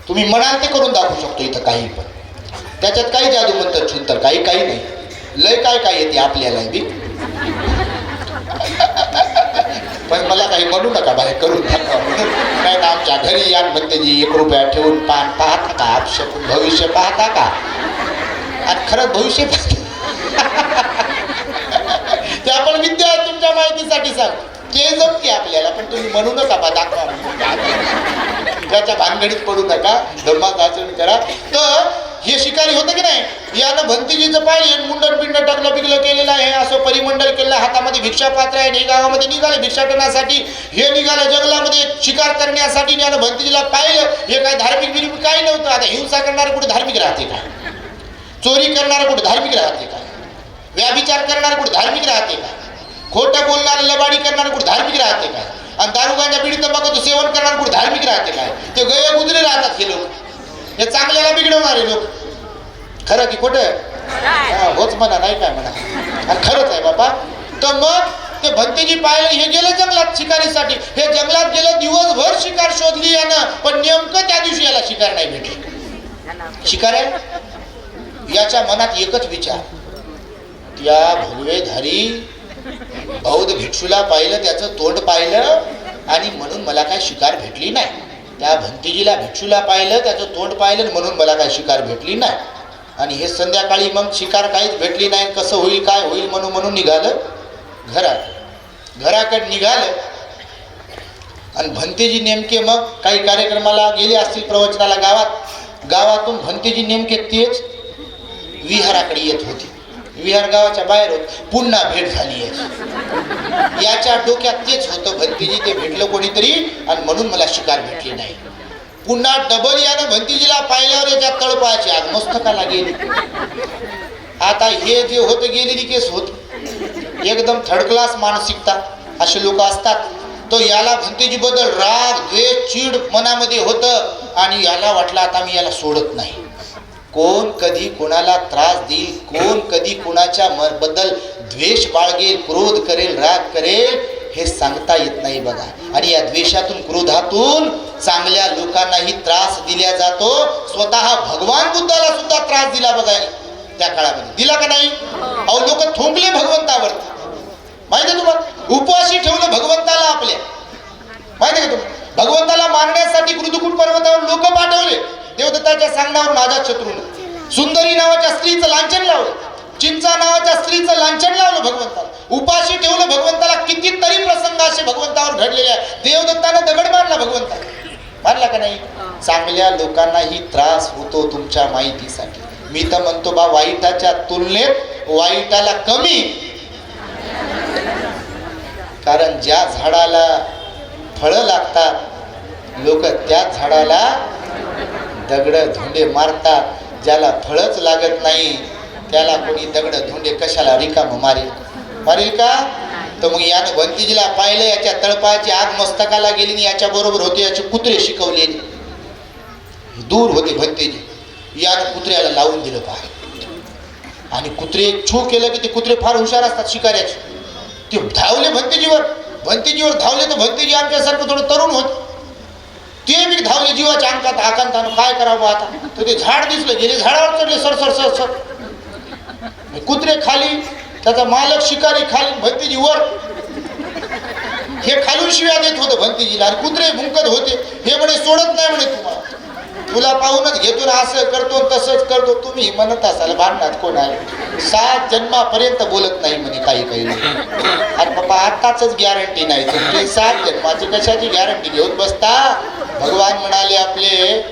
तुम्ही म्हणाल ते करून दाखवू शकतो इथं काही पण. त्याच्यात काही जादू म्हणतात छुंतर, काही नाही. लय काय येते आपल्याला बी. पण मला काही म्हणू नका बाहेर करून दाखवा म्हणून. नाही तर आमच्या घरी या म्हणते जी 1 रुपया ठेवून पान पाहता का? आपशकून भविष्य पाहता का? आणि खरंच भविष्य ते आपण विद्या तुमच्या माहितीसाठी सांग, ते जमते आपल्याला. पण तुम्ही म्हणू नका बा दाखवा, त्याच्या भानगडीत पडू नका, धर्माचं आचरण करा. तर हे शिकारी होतं की नाही. यानं भंतीजीचं पाहिजे मुंडन पिंड टाकलं बिगलं केलेलं आहे, असं परिमंडळ केलं, हातामध्ये भिक्षा पात्र आहे. हे गावामध्ये निघाले भिक्षाटनासाठी, हे निघालं जंगलामध्ये शिकार करण्यासाठी. यानं भंतीजीला पाहिलं. हे काय धार्मिक बिर्मिक काही नव्हतं. आता हिंसा करणारं कुठे धार्मिक राहते का? चोरी करणारं कुठे धार्मिक राहते का? व्याभिचार करणारं कुठे धार्मिक राहते का? खोटं बोलणारं लबाडी करणारं कुठे धार्मिक राहते का? आणि दारू गांजा बिडी तंबाखूचं सेवन करणारं कुठे धार्मिक राहते काय? ते गये गुजरे राहतात हे लोक, हे चांगल्याला बिघडवणारे लोक. खरं की खोटं? होच म्हणा, नाही काय म्हणा, आणि खरंच आहे बाबा. तर मग ते भंतेजी पाहिलं, हे गेलं जंगलात शिकारीसाठी. हे जंगलात गेलं, दिवसभर शिकार शोधली यानं, पण नेमकं त्या दिवशी याला शिकार नाही भेटले. शिकार आहे याच्या मनात एकच विचार, त्या भगवेधारी बौद्ध भिक्षूला पाहिलं, त्याचं तोंड पाहिलं, आणि म्हणून मला काय शिकार भेटली नाही. त्या भंतीजीला भिक्षूला पाहिलं, त्याचं तोंड पाहिलं, म्हणून मला काय शिकार भेटली नाही. आणि हे संध्याकाळी मग शिकार काहीच भेटली नाही. कसं होईल काय होईल म्हणून निघालं घराकडे निघालं. आणि भंतेजी नेमके मग काही कार्यक्रमाला गेले असतील, प्रवचनाला गावातून भंतेजी नेमके तेच विहाराकडे येत होते. विहार गावाच्या बाहेर होत. पुन्हा भेट झाली आहे. याच्या डोक्यात तेच होतं, भंतीजी ते भेटलं कोणीतरी, आणि म्हणून मला शिकार भेटली नाही. पुन्हा डबल यानं भंतीजीला पाहिल्यावर याच्या तळपायाची आग मस्तकाला गेली. आता हे जे होतं गेलेली केस होत, एकदम थर्ड क्लास मानसिकता असे लोक असतात. तो याला भंतीजी बद्दल राग द्वेष चीड मनामध्ये होतं, आणि याला वाटलं आता मी याला सोडत नाही. कोण कधी कोणाला त्रास देईल, कोण कधी कोणाच्या बद्दल द्वेष बाळगेल, क्रोध करेल, राग करेल, हे सांगता येत नाही बघा. आणि या द्वेषातून क्रोधातून चांगल्या लोकांनाही त्रास दिला जातो. स्वतः भगवान बुद्धाला सुद्धा त्रास दिला बघा त्या काळामध्ये, दिला का नाही? अहो लोक थोंकले भगवंतावरती, माहिती आहे तुम्हाला? उपवासी ठेवलं भगवंताला आपल्या, माहिती आहे का तुम्हाला? भगवंताला मारण्यासाठी कृतकूट पर्वतावर लोक पाठवले. देवदत्ताच्या सांगण्यावर माझ्या शत्रूनं सुंदरी नावाच्या स्त्रीचं लांछन लावलं, चिंचा नावाच्या स्त्रीचं लांछन लावलं भगवंताला. उपाशी ठेवलं भगवंताला. कितीतरी प्रसंग असे भगवंतावर घडलेले आहे. देवदत्तानं दगड मारला भगवंताला, मारला का नाही? चांगल्या लोकांनाही त्रास होतो. तुमच्या माहितीसाठी मी तर म्हणतो बा, वाईटाच्या तुलनेत वाईटाला कमी. कारण ज्या झाडाला फळं लागतात लोक त्याच झाडाला दगड धोंडे मारतात. ज्याला फळच लागत नाही त्याला कोणी दगड धोंडे कशाला रिकाम मारेल का? तर मग यानं भंतीजीला पाहिलं, याच्या तळपायाची आग मस्तकाला गेली. आणि याच्या बरोबर होते याचे कुत्रे शिकवलेले, दूर होते भंतीजी. यानं कुत्र्याला लावून दिलं पहा. आणि कुत्रे छू केलं की ते कुत्रे फार हुशार असतात शिकाऱ्याचे. ते धावले भंतीजीवर धावले. तर भंतीजी आमच्यासारखं थोडं तरुण होत, ते बी धावले जीवाच्या अंकात आकांतानं. काय करावं आता? तर ते झाड दिसलं, गेले झाडावर चढले सर. कुत्रे खाली, त्याचा मालक शिकारी खाली, भंतीजी वर. हे खालून शिव्या देत होतं भंतीजीला, आणि कुत्रे भुंकत होते. हे म्हणे सोडत नाही म्हणे तुम्हाला, तुला पाहूनच घेतो, असं करतो तसंच करतो. तुम्ही म्हणत असाल भांडणात कोण आहे? 7 जन्मापर्यंत बोलत नाही म्हणे काही लोक. आणि बाबा आताच गॅरंटी नाही, तुमची 7 जन्माची कशाची गॅरंटी घेऊन बसता? भगवान म्हणाले आपले,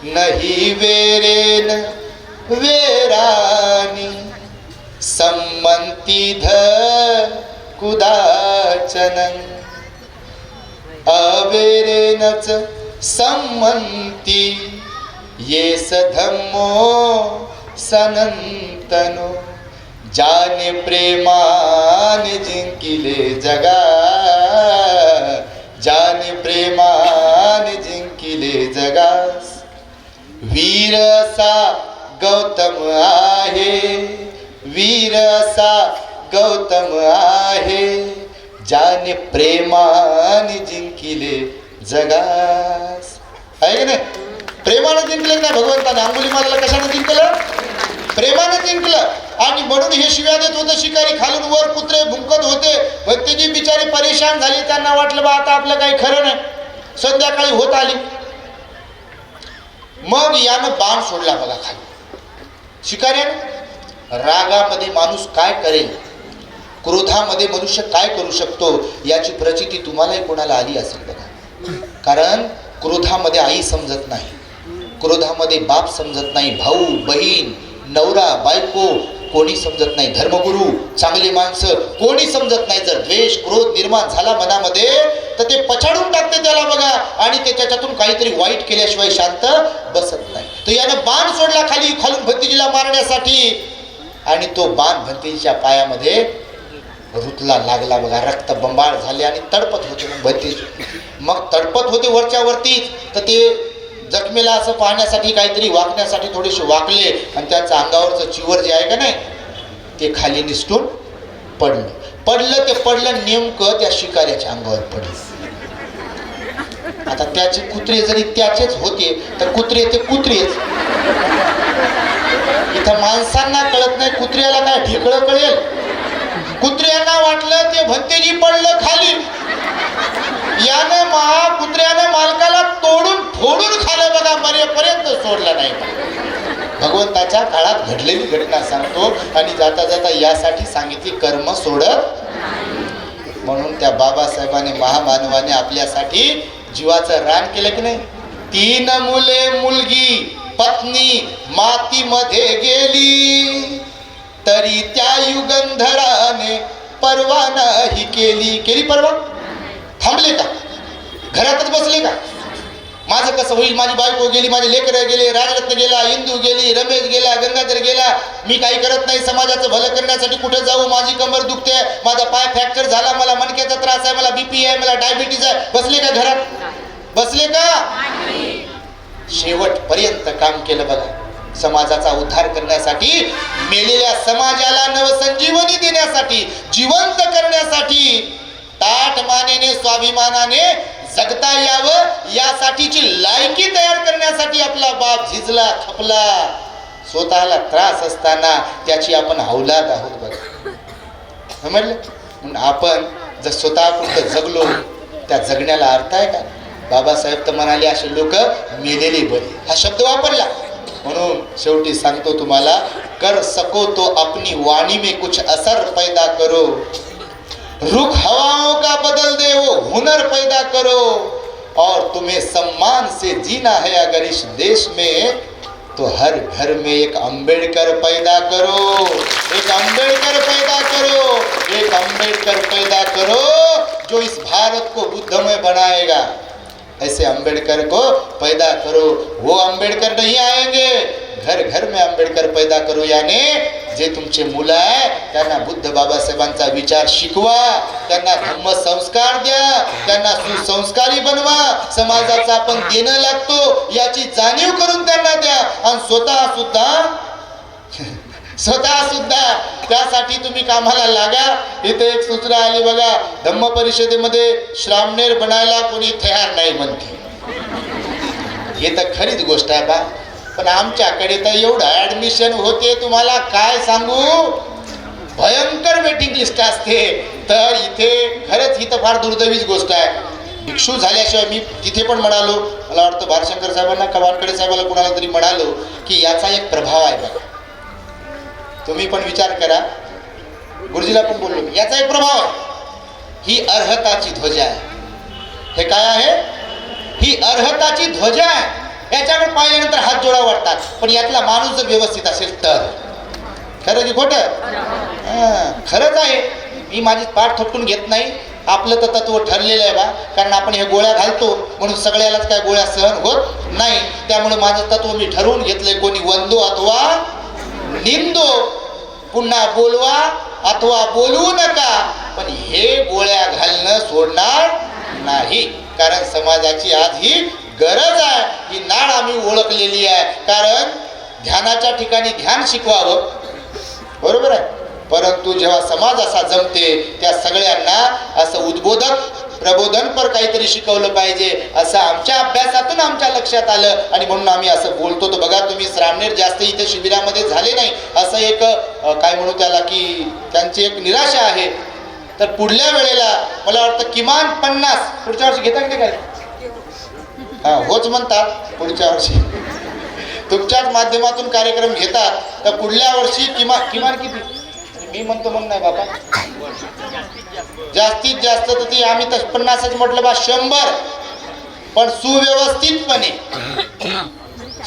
नाही वेरेन वेरानी संमंतिध कुदाचन अवेरेनच संमंती येस धम्मो सनंतनो जाने प्रेमाने जिंकिले जगा जाने प्रेमाने जिंकिले जगास वीर असा गौतम आहे वीर असा गौतम आहे जाने प्रेमाने जिंकिले जगास आहे की नाही प्रेमाने जिंकले नाही भगवंताने अंगुलीमालाला कशाने जिंकलं प्रेमाने जिंकलं आणि म्हणून हे शिव्या देत होते शिकारी खालून वर कुत्रे भुंकत होते भक्तीजी बिचारी परेशान झाली त्यांना वाटलं बा आता आपलं काही खरं नाही संध्याकाळी होत आली मग यानं बाण सोडला बघा खाली शिकाऱ्यानं रागामध्ये माणूस काय करेल क्रोधामध्ये मनुष्य काय करू शकतो याची प्रचिती तुम्हालाही कोणाला आली असेल बघा कारण क्रोधामध्ये आई समजत नाही क्रोधामध्ये बाप समजत नाही, भाऊ बहीण नवरा बायको कोणी समजत नाही, धर्मगुरू चांगली माणसं कोणी समजत नाही. जर द्वेष क्रोध निर्माण झाला मनामध्ये तर ते पछाडून टाकते त्याला बघा, आणि ते त्याच्यातून काहीतरी वाईट केल्याशिवाय शांत बसत नाही. तर यानं बाण सोडला खालून भंतेजीला मारण्यासाठी, आणि तो बाण भंतेजीच्या पायामध्ये रुतला लागला बघा. रक्त बंबाळ झाले आणि तडपत होते. मग तडपत होते वरच्या वरतीच. तर ते जखमेला असं पाहण्यासाठी काहीतरी वाकण्यासाठी थोडेसे वाकले, आणि त्यांच्या अंगावरचं चिवर जे आहे का नाही ते खाली निसटून पडलं. ते पडलं नेमकं त्या शिकाऱ्याच्या अंगावर पडलं. आता त्याचे कुत्रे जरी त्याचेच होते तर कुत्रे ते कुत्रेच. इथं माणसांना कळत नाही, कुत्र्याला काय ढेकळं कळेल. कुत्र्यांना वाटलं ते भंतेजी पडलं खाली, यानं कुत्र्यानं मालकाला तोडून फोडून खालं बघा, मरेपर्यंत सोडलं नाही. भगवंताच्या काळात घडलेली घटना सांगतो, आणि जाता जाता यासाठी सांगितली कर्म सोडत. म्हणून त्या बाबासाहेबांनी महामानवाने आपल्यासाठी जीवाचं रान केलं की नाही. 3 मुले मुलगी पत्नी मातीमध्ये गेली, तरी त्या युगंधराने परवा नाही केली परवा. थांबले का? घरातच बसले का? माझं कसं होईल, माझी बायको गेली, माझे लेकरं गेले, राजरत्न गेला, इंदू गेली, रमेश गेला, गंगाधर गेला, मी काही करत नाही समाजाचं भलं करण्यासाठी. कुठे जाऊ? माझी कमर दुखते, माझा पाय फ्रॅक्चर झाला, मला मणक्याचा त्रास आहे, मला बीपी आहे, मला डायबिटीज आहे. बसले का घरात? बसले का? शेवटपर्यंत काम केलं बघा, समाजाचा उद्धार करण्यासाठी, मेलेल्या समाजाला नवसंजीवनी देण्यासाठी, जिवंत करण्यासाठी, ताठ मानेने स्वाभिमानाने जगता यावं यासाठीची लायकी तयार करण्यासाठी आपला बाप झिजला खपला. स्वतःला त्रास असताना त्याची आपण औलाद आहोत बघा, समजलं. म्हणून आपण जर स्वतः पुरतं जगलो, त्या जगण्याला अर्थ आहे का? बाबासाहेब तर म्हणाले असे लोक मेलेले बरे, हा शब्द वापरला. म्हणून शेवटी सांगतो तुम्हाला, कर सको तो अपनी वाणी में कुछ असर पैदा करो, रुख हवाओं का बदल दे वो हुनर पैदा करो, और तुम्हें सम्मान से जीना है अगर इस देश में, तो हर घर में एक अंबेडकर पैदा करो, एक अंबेडकर पैदा करो, एक अंबेडकर पैदा करो जो इस भारत को बुद्धमय बनाएगा. ऐसे अंबेडकर को पैदा करो. वो अंबेडकर नहीं आएंगे, घर घर में अंबेडकर पैदा करो. याने जे तुमचे मुलं आहे त्यांना बुद्ध बाबासाहेबांचा विचार शिकवा, त्यांना धम्म संस्कार द्या, त्यांना सुसंस्कारी बनवा. समाजाचा आपण देणं लागतो याची जाणीव करून त्यांना द्या, आणि स्वतः सुद्धा त्यासाठी तुम्ही कामाला लागा. इथे एक सूचना आली बघा, धम्म परिषदेमध्ये श्रामणेर बनायला कोणी तयार नाही म्हणते. हे तर खरीच गोष्ट आहे बा, पण आमच्याकडे तर एवढं ऍडमिशन होते तुम्हाला काय सांगू, भयंकर वेटिंग लिस्ट असते. तर इथे खरंच ही तर फार दुर्दैवीच गोष्ट आहे. भिक्षू झाल्याशिवाय मी तिथे पण म्हणालो, मला वाटतं भारशंकर साहेबांना का वानकडे साहेबाला कुणाला तरी म्हणालो की याचा एक प्रभाव आहे बघा, तुम्ही पण विचार करा. गुरुजीला पण बोललो, याचा एक प्रभाव आहे. ही अर्हताची ध्वजा आहे. हे काय आहे? ही अर्हताची ध्वजा आहे. याच्याकडे पाहिल्यानंतर हात जोडा वाटतात, पण यातला माणूस जर व्यवस्थित असेल तर. खरं की खोटं? खरंच आहे. मी माझी पाठ थोपटून घेत नाही. आपलं तर तत्व ठरलेलं आहे बा, कारण आपण हे गोळ्या घालतो म्हणून सगळ्यालाच काय गोळ्या सहन होत नाही. त्यामुळे माझं तत्व मी ठरवून घेतलंय, कोणी वंदो अथवा निंदो, पुन्हा बोलवा अथवा बोलवू नका, पण हे गोळ्या घालणं सोडणार नाही. कारण समाजाची आज ही गरज आहे. ही नाळ आम्ही ओळखलेली आहे. कारण ध्यानाच्या ठिकाणी ध्यान शिकवावं, बरोबर आहे, परंतु जेव्हा समाज असा जमते त्या सगळ्यांना असं उद्बोधक प्रबोधनपर काहीतरी शिकवलं पाहिजे, असं आमच्या अभ्यासातून आमच्या लक्षात आलं, आणि म्हणून आम्ही असं बोलतो. तर बघा तुम्ही श्रामणेर जास्त इथे शिबिरामध्ये झाले नाही, असं एक काय म्हणू त्याला की त्यांची एक निराशा आहे. तर पुढल्या वेळेला मला वाटतं किमान 50, पुढच्या वर्षी घेता की काय? होच म्हणतात, पुढच्या वर्षी तुमच्याच माध्यमातून कार्यक्रम घेतात. तर पुढल्या वर्षी किमान किती, मी म्हणतो म्हणून नाही बाबा, जास्तीत जास्त तर ती आम्ही तर 50च म्हटलं बा, 100, पण सुव्यवस्थितपणे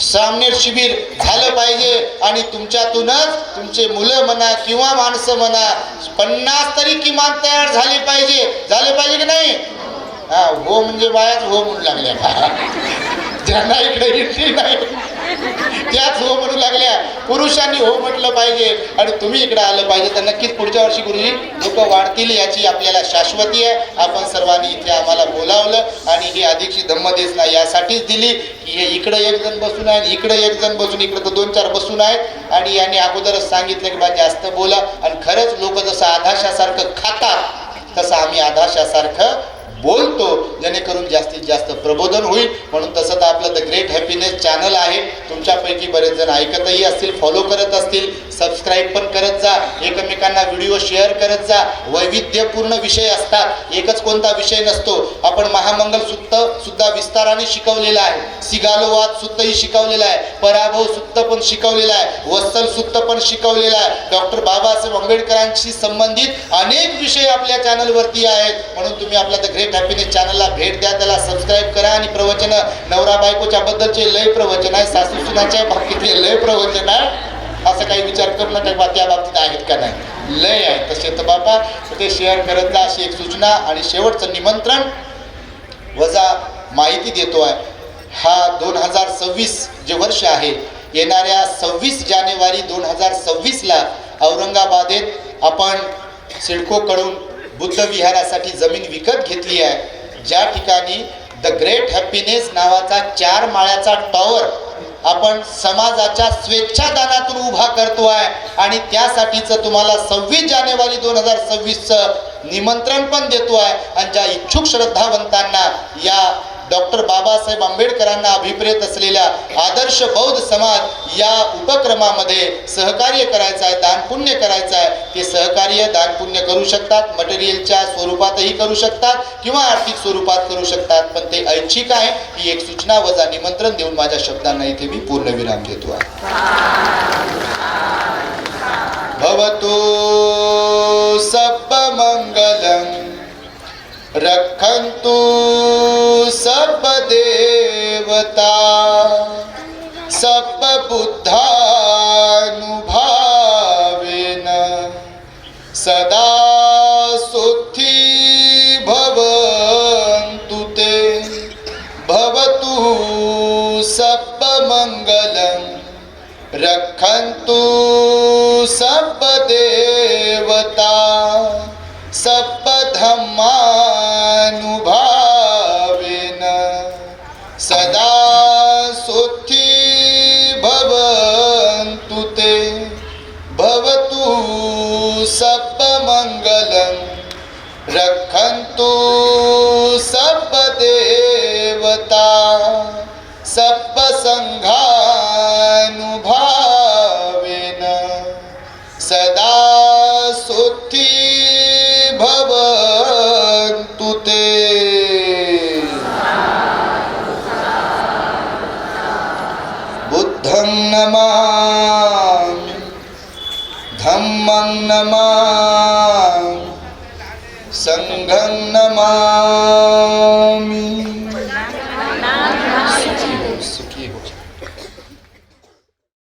सामनेर शिबिर झालं पाहिजे आणि तुमच्यातूनच तुमचे मुलं म्हणा किंवा माणसं म्हणा 50 तरी किमान तयार झाले पाहिजे की नाही? हा, हो म्हणजे बायाच हो म्हणू लागल्या ज्यांना इकडे एंट्री नाही त्याच हो म्हणू लागल्या. पुरुषांनी हो म्हटलं पाहिजे आणि तुम्ही इकडे आलं पाहिजे तर नक्कीच पुढच्या वर्षी गुरुजी लोक वाढतील याची आपल्याला शाश्वती आहे. आपण सर्वांनी इथे आम्हाला बोलावलं आणि ही अधिकची धम्मदेसना यासाठीच दिली की हे इकडे एक जण बसून आहे, इकडे एक जण बसून, इकडे तर 2-4 बसून आहेत आणि यांनी अगोदरच सांगितलं की बा जास्त बोला. आणि खरंच लोक जसं आधाशासारखं खातात तसं आम्ही आधाशासारखं बोलतो जेणेकरून जास्तीत जास्त प्रबोधन होईल. म्हणून तसं तर आपलं द ग्रेट हॅपीनेस चॅनल आहे. तुमच्यापैकी बरेच जण ऐकतही असतील, फॉलो करत असतील, सबस्क्राईब पण करत जा, एकमेकांना व्हिडिओ शेअर करत जा. वैविध्यपूर्ण विषय असतात, एकच कोणता विषय नसतो. आपण महामंगल सुद्धा विस्ताराने शिकवलेला आहे, सिगालोवाद सुद्धाही शिकवलेला आहे, पराभव सुद्धा पण शिकवलेला आहे, वत्सल सुद्धा पण शिकवलेला आहे. डॉक्टर बाबासाहेब आंबेडकरांशी संबंधित अनेक विषय आपल्या चॅनलवरती आहेत. म्हणून तुम्ही आपल्या द ग्रेट हॅपीनेस चॅनलला भेट द्या, त्याला सबस्क्राईब करा. आणि प्रवचन नवरा बायकोच्या बद्दलचे लय प्रवचन आहे, सासू सुनाच्या बाबतीतले लय प्रवचन आहे. असं काही विचार करू नका बा त्या बाबतीत आहेत का नाही, लय आहे तसे तर बापा ते शेअर करत जा अशी एक सूचना. आणि शेवटचं निमंत्रण वजा माहिती देतो आहे. हा 2026 जे वर्ष आहे, येणाऱ्या 26 जानेवारी 2026ला औरंगाबादेत आपण सिडकोकडून बुद्ध विहारासाठी जमीन विकत घेतली आहे. ज्या ठिकाणी द ग्रेट हॅपीनेस नावाचा 4 माळ्याचा टॉवर आपण समाजाच्या स्वेच्छादानातून उभा करतो आहे. आणि त्यासाठीचं तुम्हाला 26 जानेवारी 2026चं निमंत्रण पण देतो आहे. आणि ज्या इच्छुक श्रद्धावंतांना या डॉक्टर बाबासाहेब आंबेडकरांना अभिप्रेत असलेल्या आदर्श बौद्ध समाज या उपक्रमामध्ये सहकार्य करायचं आहे, दानपुण्य करायचं आहे, ते सहकार्य दानपुण्य करू शकतात. मटेरियलच्या स्वरूपातही करू शकतात किंवा आर्थिक स्वरूपात करू शकतात, पण ते ऐच्छिक आहे. ही एक सूचना वजा निमंत्रण देऊन माझ्या शब्दांना इथे मी पूर्णविराम देतो आहे. भवतु सब्ब मंगलम रखन्तु सब देवता सब बुद्धानुभावेन सदा सुखी भवन्तु ते भवतु सब मंगलम रखन्तु सब देवता सब धम्मानुभावेन सदा सुखी भवन्तु ते भवतु सब मंगलम रखन्तु सब देवता सब संघानुभावेन सदा सुखी भवन्तु ते. बुद्धं नमामि, धम्मं नमामि, संघं नमामि. सुखी हो.